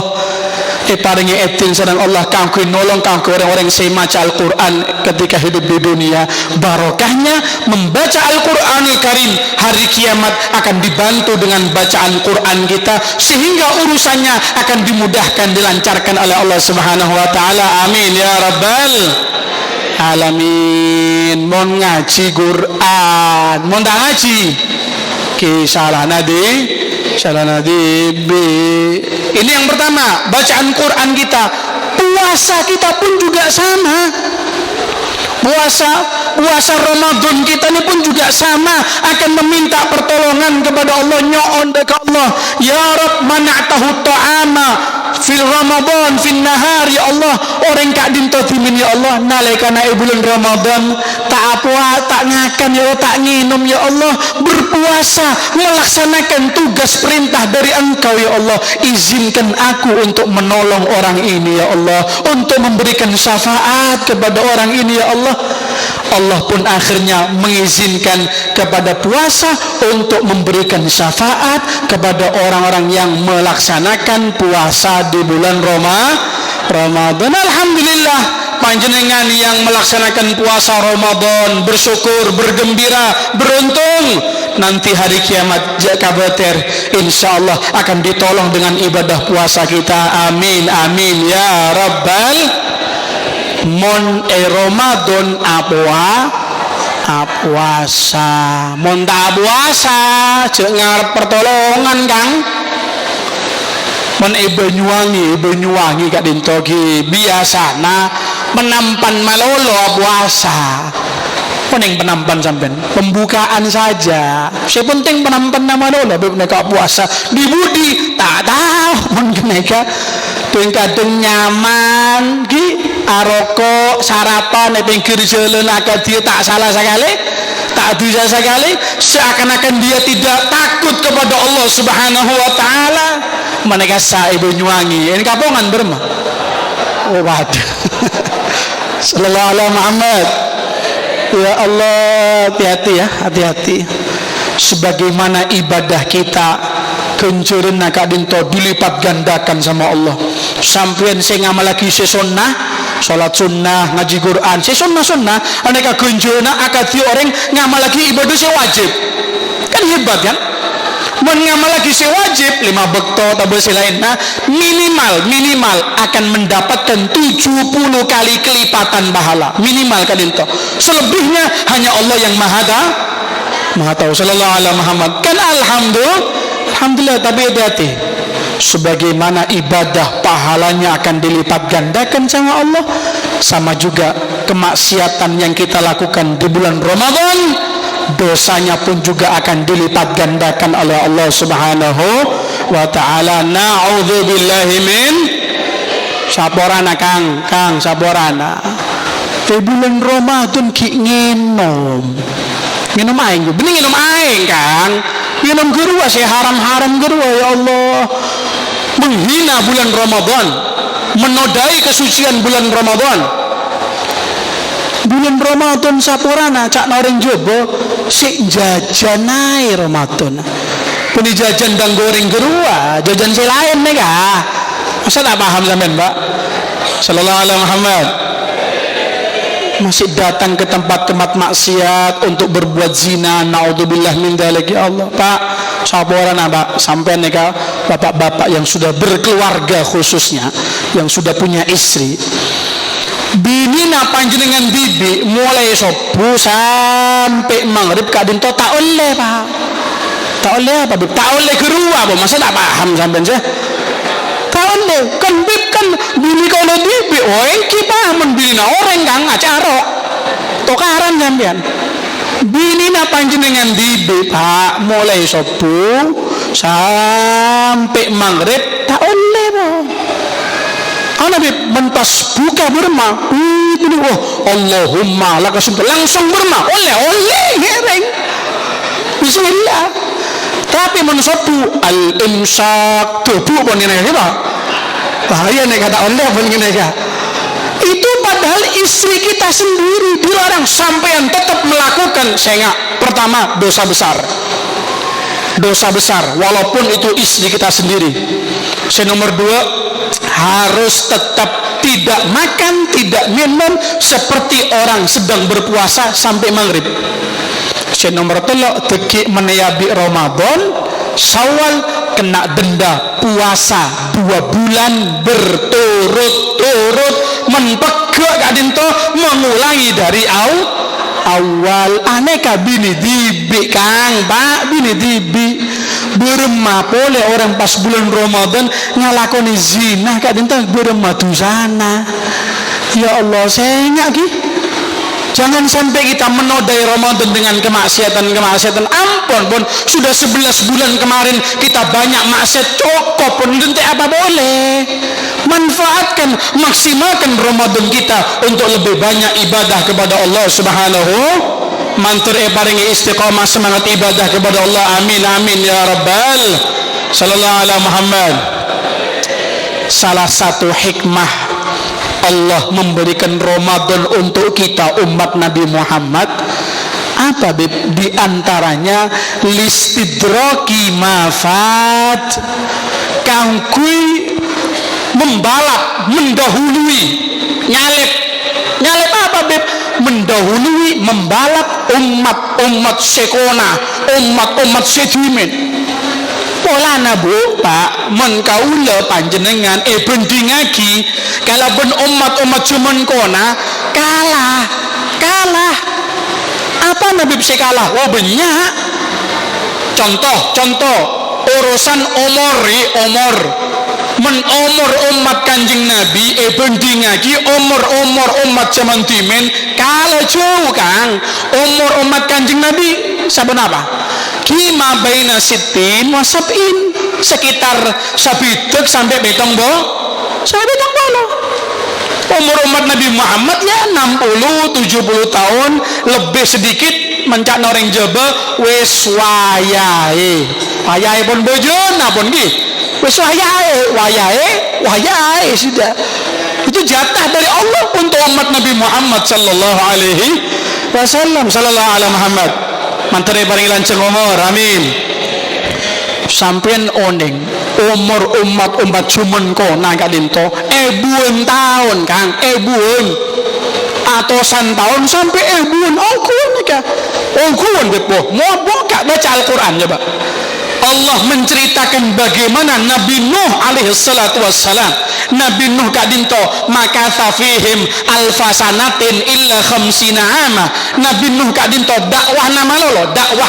paringi etin sareng Allah kanggo nolong kanggo orang-orang yang maca Al-Quran ketika hidup di dunia. Barokahnya membaca Al-Quranul Karim, hari kiamat akan dibantu dengan bacaan Quran kita, sehingga urusannya akan dimudahkan, dilancarkan oleh Allah Subhanahu wa taala. Amin ya rabbal alamin. Mon ngaji Quran, mon tak ngaji ki salah nadi ini yang pertama, bacaan Quran kita. Puasa kita pun juga sama. Puasa Ramadan kita ini pun juga sama, akan meminta pertolongan kepada Allah, nyoon ke Allah, ya Rabb mana'tahu ta'ama fil Ramadan fil nahar, ya Allah orang kak dinto timin ya Allah nalikana bulan Ramadan tak ngakan ya Allah, tak nginum ya Allah, berpuasa melaksanakan tugas perintah dari Engkau ya Allah. Izinkan aku untuk menolong orang ini ya Allah, untuk memberikan syafaat kepada orang ini ya Allah. Allah pun akhirnya mengizinkan kepada puasa untuk memberikan syafaat kepada orang-orang yang melaksanakan puasa di bulan Ramadan. Alhamdulillah, panjenengan yang melaksanakan puasa Ramadan bersyukur, bergembira, beruntung. Nanti hari kiamat kabater insyaallah akan ditolong dengan ibadah puasa kita. Amin amin ya rabbal. Mon Ramadan puasa, mon tak puasa cek ngarep pertolongan Kang. Mon Banyuwangi kak dintogi biasana menampan malolo puasa. Pening penampan sampean, pembukaan saja. Saya penting penampan nama lolo mereka puasa. Di budi tak tahu mon mereka kadung nyaman ki aroko sarapan pinggir jalan agak dia tak salah sekali, tak dosa sekali, seakan-akan dia tidak takut kepada Allah Subhanahu wa taala. Mereka sae Banyuwangi ini kapongan berma. Oh waduh. Sallallahu alaihi Muhammad. Ya Allah, hati-hati ya, hati-hati. Sebagaimana ibadah kita kencurin nak dinto dilipat gandakan sama Allah. Sampean sing ngamal lagi sunnah, salat sunnah, ngaji Quran, sunnah, aneka kencurin akad orang ngamal lagi ibadah wajib. Kan hebat kan? Men ngamal lagi wajib 5 bekto atau selain minimal akan mendapatkan 70 kali kelipatan pahala minimal kan itu. Selebihnya hanya Allah yang maha tahu. Sallallahu alaihi Muhammad. Kan alhamdulillah, tapi hati-hati. Sebagaimana ibadah pahalanya akan dilipat gandakan sama Allah, sama juga kemaksiatan yang kita lakukan di bulan Ramadan, dosanya pun juga akan dilipat gandakan oleh Allah Subhanahu wa taala. Na'udzubillahi min saporana Kang saporana. Di bulan Ramadan ki nginum aing, bening nginum aing Kang. Minum gerua sih haram gerua ya Allah. Menghina bulan Ramadan, menodai kesucian bulan Ramadan. Bulan Ramadan saporana cak noreng jobo si jajanai Ramadan. Puni jajan dan goreng gerua, jajan si lain nih kah? Masa tak paham sampean, Mbak? Sallallahu alaihi Muhammad. Masih datang ke tempat-tempat maksiat untuk berbuat zina, naudzubillah min dzalik ya Allah. Pak, saporana Pak, sampean nih kah bapak-bapak yang sudah berkeluarga khususnya, yang sudah punya istri. Binina panjenengan bibi mulai subuh sampai maghrib kadinto tak oleh Pak. Tak oleh apa? Tak oleh gerua apa? Masa tak paham sampean sih? Tak oleh. Kan bib kan bini kalau bibi, oh engki paham binina orang Kang acara. Tokaran sampean. Binina panjenengan bibi Pak mulai subuh sampai maghrib tak oleh Pak. Nabi mentas buka berma ini Allahumma langsung berma oleh ngereng bismillah. Tapi mensopu al-imsak tubuh pun ini apa bahaya nih kata oleh pun ini itu padahal istri kita sendiri dilarang, sampean tetap melakukan. Saya pertama dosa besar. dosa besar walaupun itu istri kita sendiri. Nomor 2, harus tetap tidak makan, tidak minum seperti orang sedang berpuasa sampai maghrib. Nomor 3, teki meneyabi Ramadan Syawal kena denda puasa 2 bulan berturut-turut, menpegak kadin to mengulangi dari awal. Aneka bini dibi Kang Pak, bini dibi beremah boleh orang pas bulan Ramadan ngalakoni zina kadin to beremah dusana. Ya Allah, saya ki jangan sampai kita menodai Ramadan dengan kemaksiatan. Ampun pun sudah 11 bulan kemarin kita banyak maksiat, cukup pun nanti apa boleh. Manfaatkan, maksimalkan Ramadan kita untuk lebih banyak ibadah kepada Allah Subhanahu. Mantur paringi istiqamah semangat ibadah kepada Allah. Amin amin ya rabbal. Sallallahu alaihi Muhammad. Salah satu hikmah Allah memberikan Ramadan untuk kita umat Nabi Muhammad apa Bib? Di antaranya listidraki mafat, kangkui membalap, mendahului, nyalep apa Bib? Mendahului, membalap umat sekona, umat sedimen. Polana Bu Pak menkaula panjenengan bendingagi kalaupun umat cuman kona kalah apa nabi bisa kalah? Oh banyak contoh urusan umur umat kanjeng Nabi bendingagi umur umat zaman timen kalau jauh Kang umur umat kanjeng Nabi sabun apa? Kima baina sitin wasabin, sekitar sabitek sampai betong bolo. Umur umat Nabi Muhammad ya 60-70 tahun lebih sedikit mencak noreng jaba wis wayahe pun bojo napun ki wis wayahe sudah. Itu jatah dari Allah untuk umat Nabi Muhammad sallallahu alaihi wasallam. Sallallahu alaihi Muhammad mantare paling lanceng umur, amin. Sampean oning umur umat cuman kona kadinto ebuan tahun Kang, ebuan atosan tahun sampai ebuan ongkuan bepo mau buka baca Al-Quran coba. Allah menceritakan bagaimana Nabi Nuh alaihi salatu wassalam. Nabi Nuh kadinto makatha fihim alfasanatin illa khamsina ama. Nabi Nuh kadinto dakwah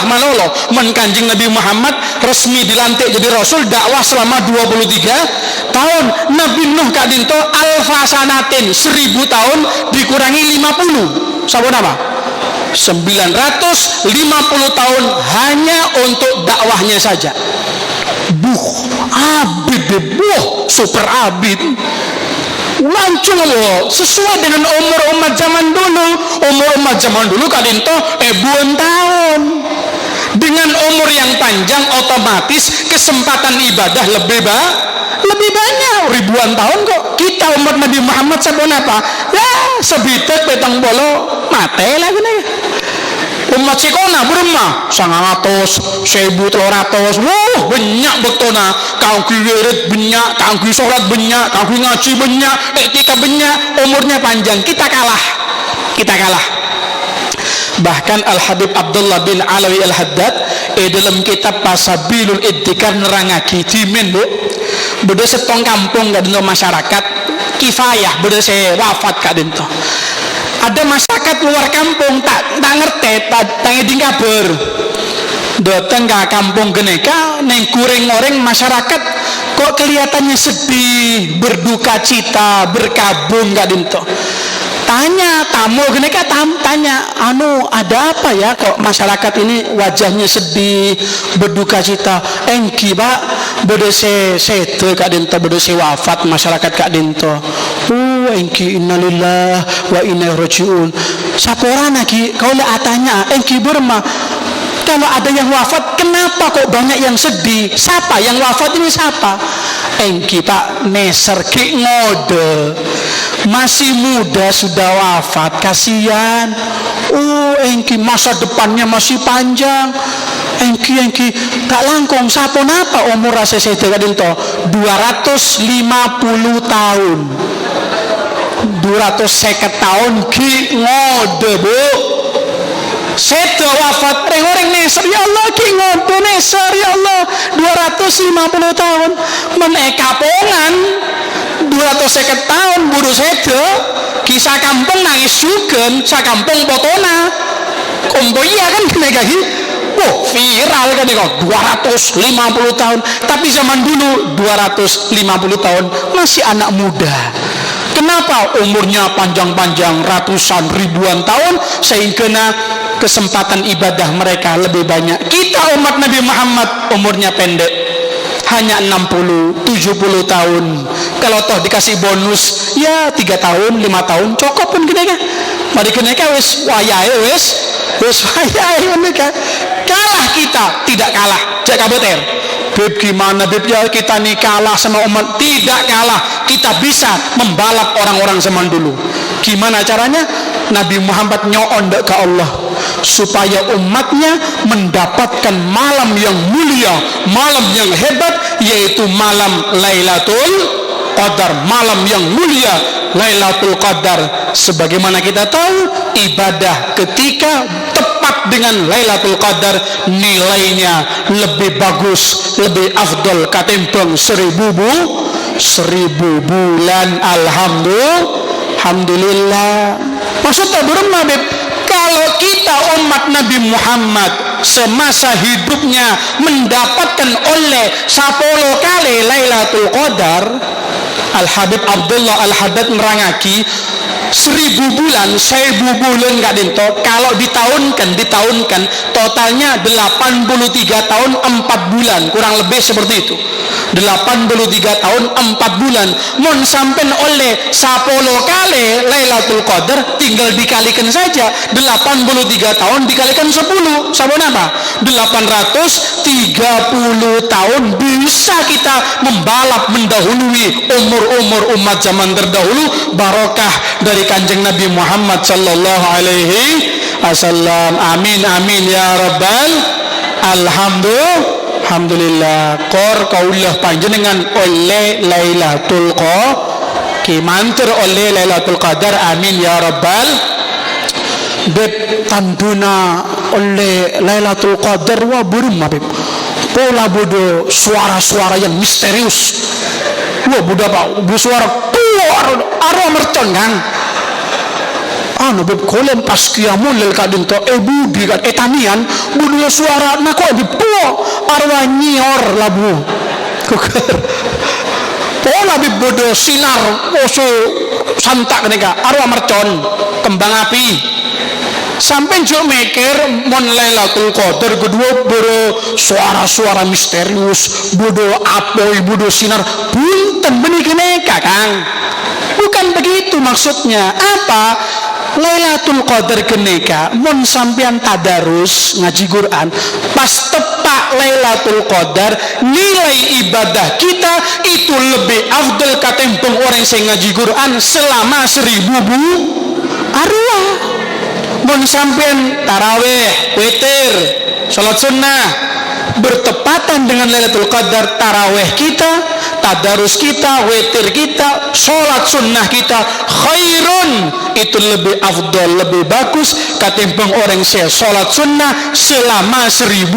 malolo men Kanjeng Nabi Muhammad resmi dilantik jadi rasul, dakwah selama 23 tahun. Nabi Nuh kadinto alfasanatin 1000 tahun dikurangi 50 sabun apa? 950 tahun hanya untuk dakwahnya saja. Super abid lancung loh, sesuai dengan umur umat zaman dulu kadinto ebuan tahun. Dengan umur yang panjang otomatis kesempatan ibadah lebih banyak, ribuan tahun kok. Kita umat Nabi Muhammad sabun apa? Ya sebitek petang bolo mate lagi nih. Umat sikona beremah 100, 1.300, wah banyak betona. Kangku wirid banyak, kangku sholat banyak, kangku ngaji banyak, etika banyak, umurnya panjang. Kita kalah. Bahkan Al-Habib Abdullah bin Alawi Al-Haddad dalam kitab Pasabilul Iddikar nerangaki timen Bu beda setong kampung gak dino masyarakat kifayah beda se wafat gak dino ada masyarakat luar kampung tak ngerti tak ngeding kabar datang ke kampung geneka neng kuring orang masyarakat kok kelihatannya sedih berduka cita berkabung gak dino tanya tamu geneka tanya ada apa ya kok masyarakat ini wajahnya sedih berduka cita engki Pak bedese sete kak dento bedese wafat masyarakat kak dento engki innalillah wa inna ilaihi rajiun saporana ki kau lah tanya engki berma Kalau ada yang wafat, kenapa kok banyak yang sedih? Siapa yang wafat ini siapa? Engki Pak Neser ki ngode, masih muda sudah wafat, kasihan. Oh engki masa depannya masih panjang. Engki tak langkung siapa napa umur rasa saya kadin to 250 tahun. 250 tahun ki ngode bu. Sedo wafat orang Neser, ya Allah ki ngode Neser, ya Allah 250 tahun menekapongan 250 tahun buru sedo kisah kampung nangis juga sakampung potona kombo iya kan kena kaki viral kan kok 250 tahun tapi zaman dulu 250 tahun masih anak muda. Kenapa umurnya panjang-panjang ratusan ribuan tahun sehingga kesempatan ibadah mereka lebih banyak. Kita umat Nabi Muhammad umurnya pendek, hanya 60-70 tahun. Kalau toh dikasih bonus ya 3 tahun 5 tahun cukup pun kena. Mari kena wis wayahe wis wayahe mereka. Kalah kita tidak kalah. Jak kaboter. Beb gimana Beb ya kita nih kalah sama umat? Tidak kalah, kita bisa membalap orang-orang zaman dulu. Gimana caranya? Nabi Muhammad nyoon ke Allah supaya umatnya mendapatkan malam yang mulia, malam yang hebat, yaitu malam Lailatul Qadar, malam yang mulia Lailatul Qadar. Sebagaimana kita tahu, ibadah ketika tepat dengan Lailatul Qadar nilainya lebih bagus, lebih afdol ketimbang 1000 bulan. Alhamdulillah. Maksudnya berapa Beb? Kalau kita umat Nabi Muhammad semasa hidupnya mendapatkan oleh 10 kali Lailatul Qadar, Al-Habib Abdullah Al-Haddad nerangaki 1000 bulan 1000 bulan gak dinto kalau ditahunkan totalnya 83 tahun 4 bulan kurang lebih seperti itu. 83 tahun 4 bulan mun sampai oleh 10 kali Lailatul Qadar tinggal dikalikan saja 83 tahun dikalikan 10 sama apa? 830 tahun bisa kita membalap mendahului umur-umur umat zaman terdahulu barokah dari Kanjeng Nabi Muhammad sallallahu alaihi wasallam. Amin amin ya rabbal alhamdulillah. Kor kaulah panjenengan oleh Lailatul Qadar oleh Lailatul Qadar. Amin ya rabbal. Beb tanduna oleh Lailatul Qadar wa burma beb. Pola bodo suara-suara yang misterius. Wah budak pak, suara keluar arwah mercon kan. Beb kolen pas kiamul lel kadin to budi kan etanian budu suara nako di puo arwah nyior labu kuker. Pola beb bodo sinar oso santak neka arwah mercon kembang api. Sampai jo mikir mon Lailatul Qadar kedua bodo suara-suara misterius bodo apoi bodo sinar punten benih keneka Kang. Bukan begitu maksudnya. Apa? Lailatul Qadar keneka mon sampean tadarus ngaji Quran pas tepak Lailatul Qadar nilai ibadah kita itu lebih afdal ketimbang orang yang ngaji Quran selama 1000 arwah. Mon sampean tarawih, witir, salat sunnah bertepatan dengan Lailatul Qadar, tarawih kita, tadarus kita, witir kita, salat sunnah kita khairun, itu lebih afdal, lebih bagus ketimbang orang yang salat sunnah selama 1000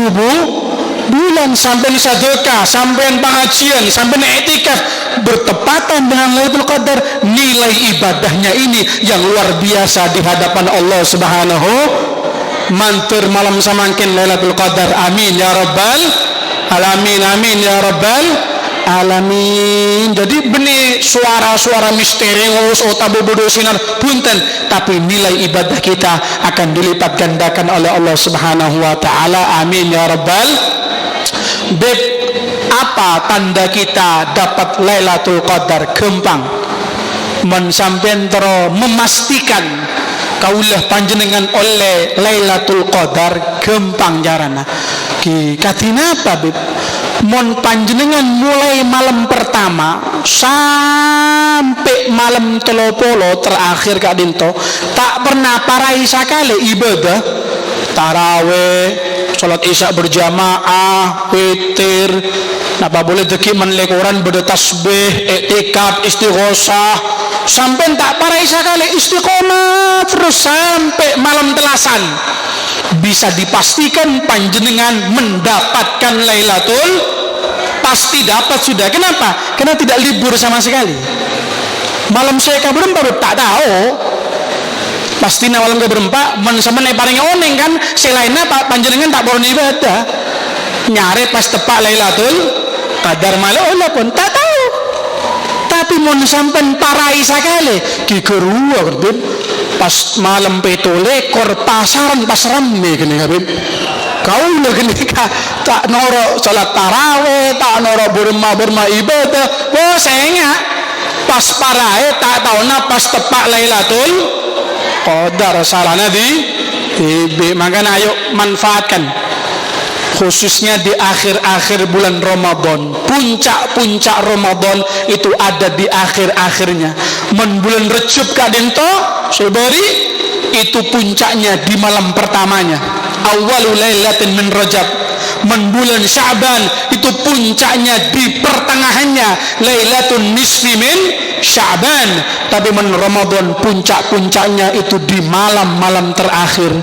bulan. Sampai sedekah, sampai pengajian, sampai i'tikaf bertepatan dengan Lailatul Qadar, nilai ibadahnya ini yang luar biasa di hadapan Allah Subhanahu. Mantur malam samangkin Lailatul Qadar. Amin ya rabbal alamin. Amin ya rabbal alamin. Jadi benih suara-suara misterius otabu bodo sinar punten, tapi nilai ibadah kita akan dilipat gandakan oleh Allah Subhanahu wa taala. Amin ya rabbal. Beb, apa tanda kita dapat Lailatul Qadar? Gempang men sampean tero memastikan kaulah panjenengan oleh Lailatul Qadar gempang jarana ki katina apa bib mon panjenengan mulai malam pertama sampai malam 30 terakhir kak dinto tak pernah parai sakale ibadah tarawih salat isya berjamaah witir napa boleh deki menlekoran bertasbih iktikaf istighosah sampai tak parai sakale istiqomah terus sampai malam telasan bisa dipastikan panjenengan mendapatkan Lailatul pasti dapat sudah. Kenapa? Karena tidak libur sama sekali. Malam saya keberempat tak tahu pasti malam keberempat men paling oneng kan selainnya panjenengan tak boleh ibadah nyari pas tepat Lailatul Qadar malam pun tak tahu tapi mon sampai parai sakale kikerua berbib pas malam petole kor pasaran pas rame gini habib kau gini tak noro salat tarawih tak noro berma ibadah saya pas parai tak tahu pas tepat Lailatul Qadar salahnya di makanya ayo manfaatkan khususnya di akhir-akhir bulan Ramadan. Puncak-puncak Ramadan itu ada di akhir-akhirnya. Men bulan Recep kadento sebari itu puncaknya di malam pertamanya. Awwalu lailatin min Rajab. Men bulan Sya'ban itu puncaknya di pertengahannya. Lailatun nisfi min Sya'ban. Tapi men Ramadan puncak-puncaknya itu di malam-malam terakhir.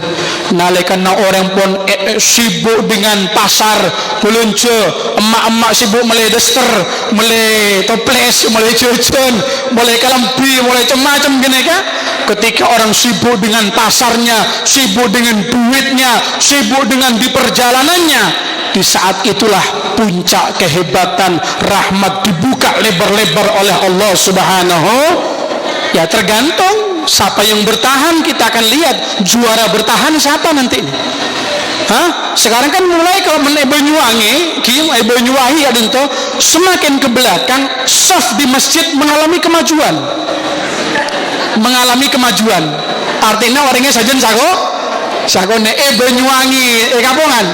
Nalekana orang pun sibuk dengan pasar belanja, emak-emak sibuk mulai daster, mulai toples, mulai jajan, mulai kalambi, mulai macam-macam gini kan. Ketika orang sibuk dengan pasarnya, sibuk dengan duitnya, sibuk dengan di perjalanannya, di saat itulah puncak kehebatan rahmat dibuka lebar-lebar oleh Allah Subhanahu. Ya tergantung siapa yang bertahan, kita akan lihat juara bertahan siapa nanti ini. Sekarang kan mulai kalau Banyuwangi, Banyuwangi ada itu semakin ke belakang, saf di masjid mengalami kemajuan. Artinya orangnya saja sago Banyuwangi, Kapongan.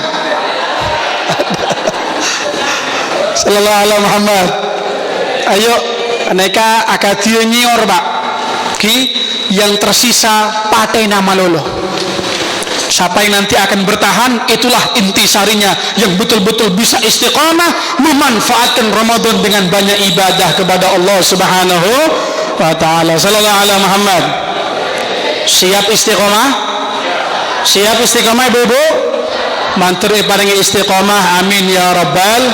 Sallallahu alaihi Muhammad. Ayo, aneka akadio nyior pak. Yang tersisa patena malolo. Siapa yang nanti akan bertahan, itulah intisarinya yang betul-betul bisa istiqamah memanfaatkan Ramadan dengan banyak ibadah kepada Allah Subhanahu wa taala. Sallallahu alaihi Muhammad. Siap istiqamah? Siap istiqamah Ibu-ibu? Mantur paringi istiqamah amin ya rabbal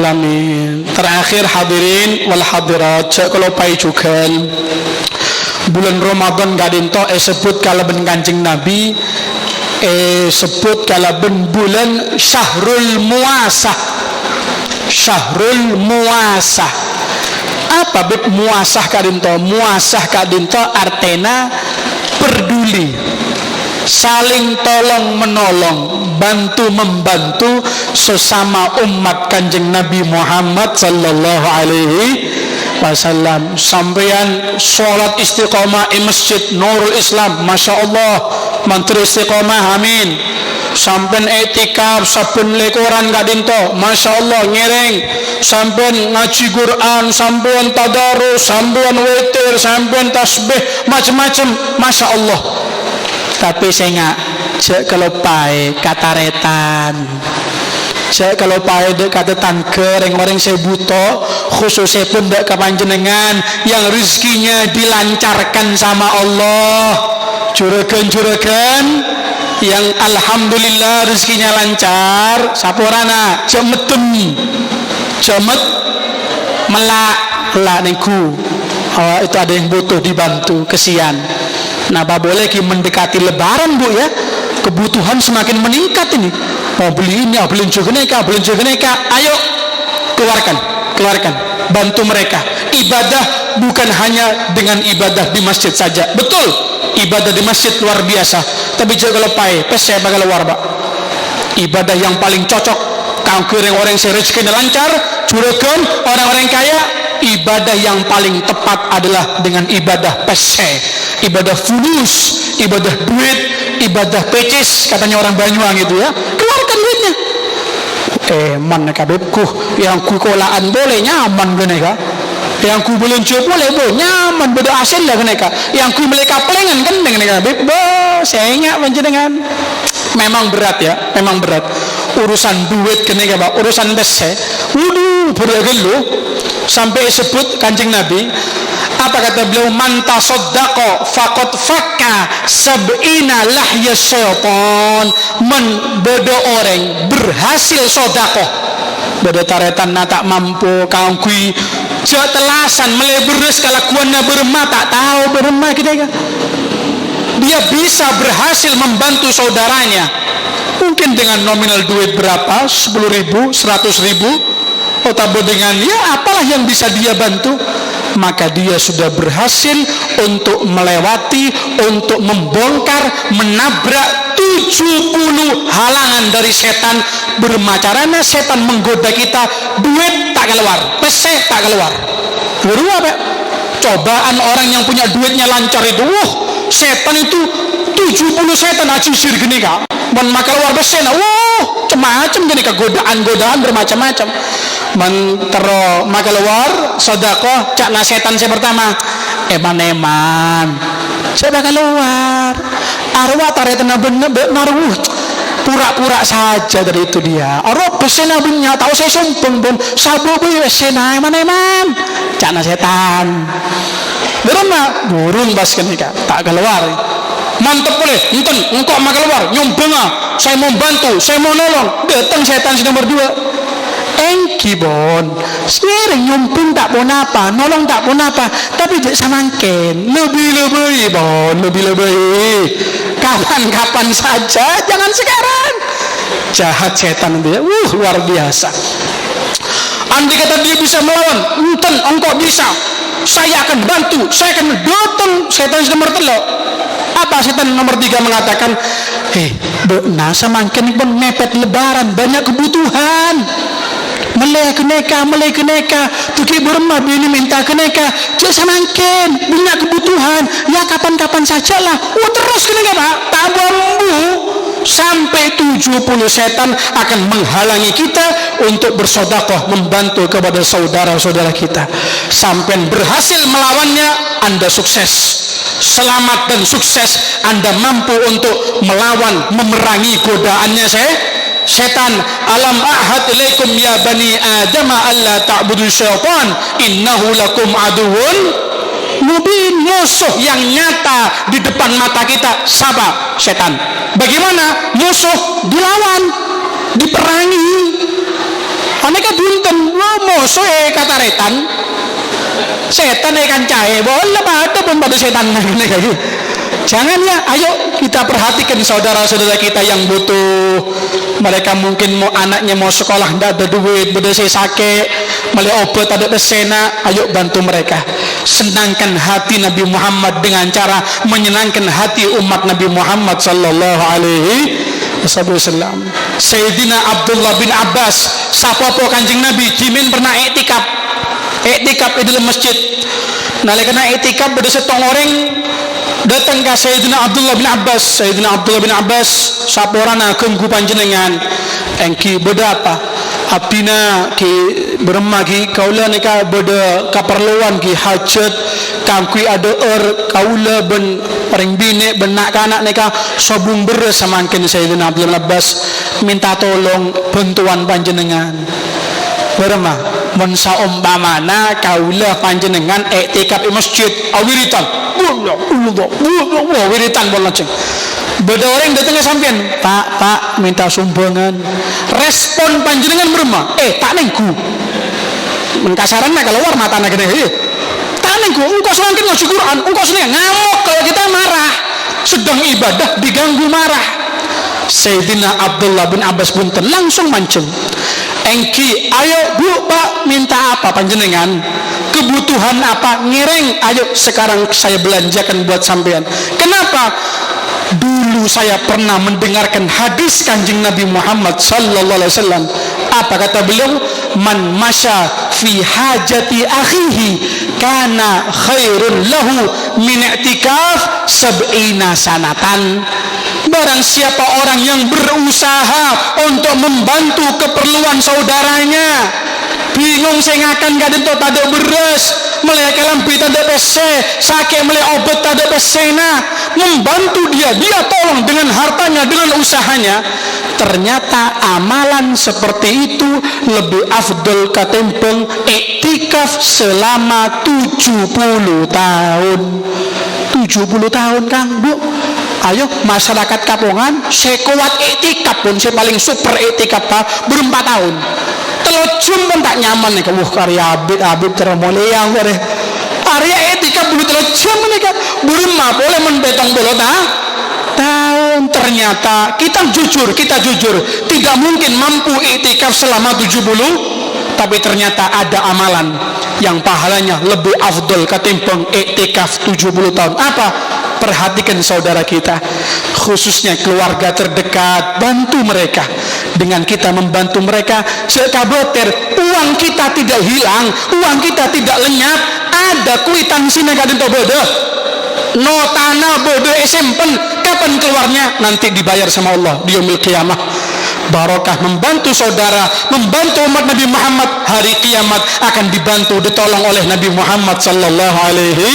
alamin. Terakhir hadirin wal hadirat, kalau paicukan bulan Ramadan gadinto sebut kalaben Kanjeng Nabi sebut kalaben bulan Syahrul Muasah. Syahrul Muasah. Apa bib muasah kadinto? Muasah kadinto artena peduli, saling tolong menolong, bantu membantu sesama umat Kanjeng Nabi Muhammad sallallahu alaihi wasallam. Sampeyan sholat istiqomah di masjid Nurul Islam, masya Allah, mantur istiqomah amin. Sampeyan etikaf saben lekoran kadinto, masya Allah ngereng. Sampeyan ngaji Quran, sampeyan tadarus, sampeyan witir, sampeyan tasbih, macam-macam, masya Allah. Tapi saya nggak kalau pai kataretan. Saya kalau pai dek kata tanker yang orang saya butuh, khususnya pun dek kepanjenengan yang rezekinya dilancarkan sama Allah, juragan yang alhamdulillah rezekinya lancar, saporana cemet melak nengku. Itu ada yang butuh dibantu, kesian. Nah, boleh mendekati Lebaran bu ya, kebutuhan semakin meningkat ini. Mau beli ini, beli jeneka, ayo keluarkan, bantu mereka. Ibadah bukan hanya dengan ibadah di masjid saja, betul. Ibadah di masjid luar biasa, tapi juga lepai, saya bakal luar pak. Ibadah yang paling cocok, kangkir yang orang rezekinya lancar, juragan orang-orang kaya. Ibadah yang paling tepat adalah dengan ibadah pese. ibadah fulus, ibadah duit, ibadah pecis, katanya orang Banyuwangi itu ya. Keluarkan duitnya. Man kabebku, yang ku kolaan boleh nyaman geneka. Yang ku belanja boleh nyaman beda hasil lah geneka. Yang ku beli kaplengan kan dengan kabeb, sengak panjenengan. Memang berat ya, memang berat. Urusan duit geneka, Pak, urusan bese. Berat lu. Sampai sebut Kanjeng Nabi, apa kata beliau, man tasaddaqa faqad fakka sab'ina lahya syaitan. Men beda orang berhasil sedekah, beda taretan na tak mampu kangkui jauh telasan meleberes kalakuannya berma tak tahu berma kita, dia bisa berhasil membantu saudaranya mungkin dengan nominal duit berapa, 10.000, 100.000, atau dengan ya apalah yang bisa dia bantu, maka dia sudah berhasil untuk melewati, untuk membongkar, menabrak 70 halangan dari setan. Bermacarana setan menggoda kita, duit tak keluar, pesek tak keluar. Berdua Pak, cobaan orang yang punya duitnya lancar itu, setan itu 70 setan ajisir gini kak, maka keluar besen, macam-macam gini kak, godaan bermacam-macam. Mentero maka keluar sedekah, cak setan saya pertama, eman saya bakal keluar arwah tarik tenang bener naruh pura-pura saja dari itu dia arwah besen abunnya tahu saya sumpeng pun sabu besen eman cak setan burung bas kenika tak keluar. Mantap boleh, engkau maka keluar nyombong, saya mau bantu, saya mau nolong, datang setan nomor 2. Engki bon, sering nyumpung tak pun apa, nolong tak pun apa, tapi tidak samangken, lebih bon, lebih, kapan-kapan saja, jangan sekarang. Jahat setan dia, luar biasa. Andai kata dia bisa melawan, engkau bisa, saya akan bantu, saya akan datang setan nomor 3. Apa setan nomor 3 mengatakan, nasa mangken pun mepet lebaran, banyak kebutuhan. Melek keneka, tuki berma bini minta keneka, cek samangken, banyak kebutuhan, ya kapan-kapan sajalah. Terus keneka Pak, tak bambu. Sampai 70 setan akan menghalangi kita untuk bersedekah, membantu kepada saudara-saudara kita. Sampai berhasil melawannya, Anda sukses. Selamat dan sukses, Anda mampu untuk melawan, memerangi godaannya setan. Alam ahad ilaikum ya bani adam alla ta'budu syaitan innahu lakum aduun mubin. Musuh yang nyata di depan mata kita siapa? Setan. Bagaimana musuh dilawan, diperangi? Aneka bunten musuh kata retan setan ikan cahe boleh ada pun pada setan. Jangan ya, ayo kita perhatikan saudara-saudara kita yang butuh. Mereka mungkin mau anaknya mau sekolah tidak ada duit, berdasar sakit, meli obat ada pesena, ayo bantu mereka. Senangkan hati Nabi Muhammad dengan cara menyenangkan hati umat Nabi Muhammad sallallahu alaihi wasallam. Sayyidina Abdullah bin Abbas, sapopo Kanjeng Nabi jimin pernah iktikaf di dalam masjid. Nalikana iktikaf berdasar tong orang datang ke Sayyidina Abdullah bin Abbas. Sayyidina Abdullah bin Abbas saporana kengku panjenengan engki beda apa abdina ki berema ki kaula nika beda keperluan ki hajat kangkui ada kaula ben paring bini benak kanak nika sobung beres samangken. Sayyidina Abdullah bin Abbas minta tolong bantuan panjenengan berema mensa umpamana kaula panjenengan iktikaf di masjid awiritan wiritan bolaceng. Beda orang datangnya sampean, Pak minta sumbangan. Respon panjenengan berema, tak nengku. Mengkasaran nak keluar mata nak gede. Tak nengku, engkau selangkin ngaji Quran, engkau selangkin ngamuk kalau kita marah. Sedang ibadah diganggu marah. Sayyidina Abdullah bin Abbas pun langsung mancing. Engki, ayo bu Pak minta apa panjenengan? Kebutuhan apa? Ngireng, ayo sekarang saya belanjakan buat sampean. Kenapa? Dulu saya pernah mendengarkan hadis Kanjeng Nabi Muhammad sallallahu alaihi wasallam. Apa kata beliau? Man masya fi hajati akhihi kana khairun lahu min i'tikaf sab'ina sanatan. Barang siapa orang yang berusaha untuk membantu keperluan saudaranya, bingung saya akan kadang tu tak ada beras, mulai kalampi tak ada pese, sakit mulai obat tak ada pesena, membantu dia tolong dengan hartanya, dengan usahanya. Ternyata amalan seperti itu lebih afdol ketimbang iktikaf selama 70 tahun. 70 tahun Kang Bu. Ayo masyarakat Kapongan, saya kuat iktikaf pun, saya paling super iktikaf ber 4 tahun. Telojum pun tak nyaman nih, wah karya abid termole yang kare. Area etika bulu telojum mereka berma boleh menbetong bolot tahun. Ternyata kita jujur tidak mungkin mampu iktikaf selama 70, tapi ternyata ada amalan yang pahalanya lebih afdol ketimbang iktikaf 70 tahun. Apa? Perhatikan saudara kita, khususnya keluarga terdekat, bantu mereka. Dengan kita membantu mereka, sekaboter uang kita tidak hilang, uang kita tidak lenyap. Ada kwitansinya kadang to bodoh, notana bodoh esempen, kapan keluarnya? Nanti dibayar sama Allah di yaumil qiyamah. Barokah membantu saudara, membantu umat Nabi Muhammad, hari kiamat akan dibantu, ditolong oleh Nabi Muhammad sallallahu alaihi.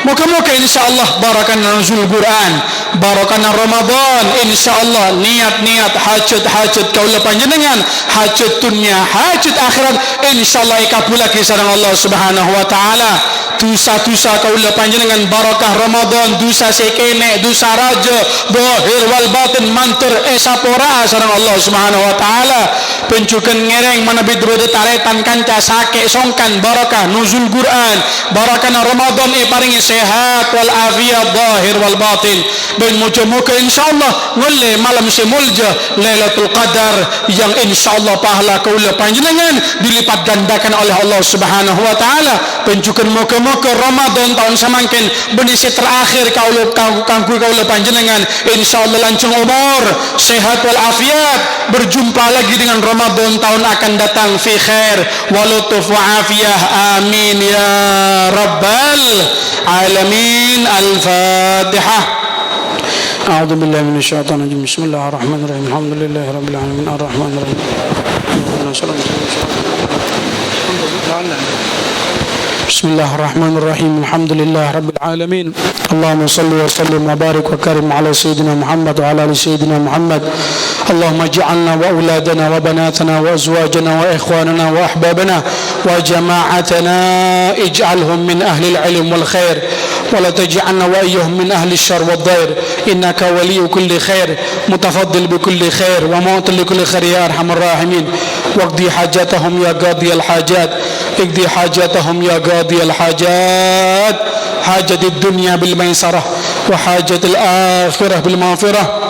Moga-moga insyaAllah barakana nuzul Quran, barakana Ramadan, insyaAllah niat-niat hajat kaulah panjenengan, hajat dunia, hajat akhirat, insyaAllah ikabulaki sareng Allah subhanahu wa ta'ala. Dosa-dosa kaulah panjenengan barakah Ramadan, dosa sekene, dosa raja, zahir wal batin, mantur esapora sareng Allah subhanahu wa ta'ala. Pencukan ngereng manabid rode taretan kanca sake songkan barakah nuzul Quran, barakana Ramadan paringi sehat wal afiyat zahir wal batin. Ben moga-moga insyaallah ngole malam semulja Lailatul Qadar yang insyaallah pahala kaula panjenengan dilipat gandakan oleh Allah Subhanahu wa taala. Pencukan moga-moga Ramadan tahun samangken benisi terakhir kaula panjenengan insyaallah lancung umur, sehat wal afiat, berjumpa lagi dengan Ramadan tahun akan datang fi khair wa lutuf wa afiyah, amin ya rabbal alamin. Al-Fatihah. أعوذ بالله من الشيطان الرجيم. بسم الله الرحمن الرحيم. الحمد لله رب العالمين الرحمن الرحيم. بسم الله الرحمن الرحيم. الحمد لله رب العالمين. اللهم صل وسلم وبارك وكرم على سيدنا محمد وعلى ال سيدنا محمد. اللهم اجعلنا واولادنا وبناتنا وازواجنا واخواننا واحبابنا وجماعتنا اجعلهم من اهل العلم والخير، ولا تجعلنا وايهم من اهل الشر والضير، انك ولي كل خير متفضل بكل خير ومعطي لكل خير يا ارحم الراحمين. واقضي حاجاتهم يا قاضي الحاجات، اقضي حاجاتهم يا قاضي الحاجات، حاجة الدنيا بالميسرة وحاجة الآخرة بالمغفرة.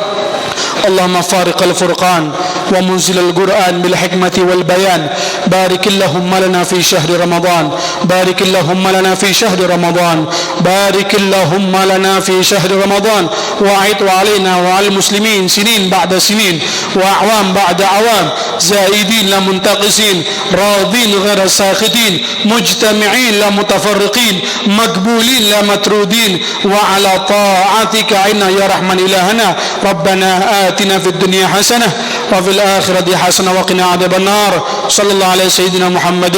اللهم فارق الفرقان ومنزل القرآن بالحكمة والبيان، بارك اللهم لنا في شهر رمضان، بارك اللهم لنا في شهر رمضان، بارك اللهم لنا في شهر رمضان، وأعط علينا وعلى المسلمين سنين بعد سنين وأعوام بعد أعوام، زائدين لا منتقصين، راضين غير ساخطين، مجتمعين لا متفرقين، مقبولين لا مطرودين، وعلى طاعتك عنا يا رحمن إلهنا. ربنا آتنا في الدنيا حسنة وفي الآخرة حسنة وقنا عذاب النار. صلى الله على سيدنا محمد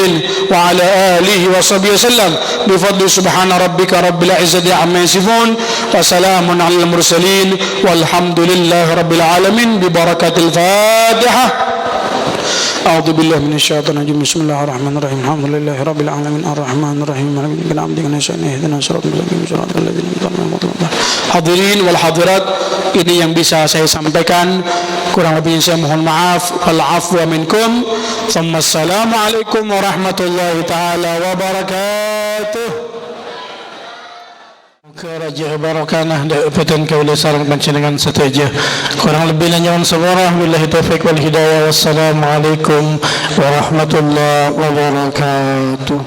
وعلى آله وصحبه وسلم بفضل سبحان ربك رب العزة عما يصفون وسلام على المرسلين والحمد لله رب العالمين ببركة الفاتحة. أعوذ بالله من الشيطان الرجيم. بسم الله الرحمن الرحيم. الحمد لله رب العالمين الرحمن الرحيم مالك يوم الدين عبدك نشأنا اهدنا الصراط المستقيم صراط الذين أنعمت عليهم. Hadirin wal hadirat, ini yang bisa saya sampaikan, kurang lebih saya mohon maaf. Wal afwa minkum. Assalamualaikum warahmatullahi taala wabarakatuh. Raja barakana dapetan kaula sareng panjenengan sateja. Kurang lebih nyawan sabarah billahi taufik wal hidayah. Wassalamualaikum warahmatullahi wabarakatuh.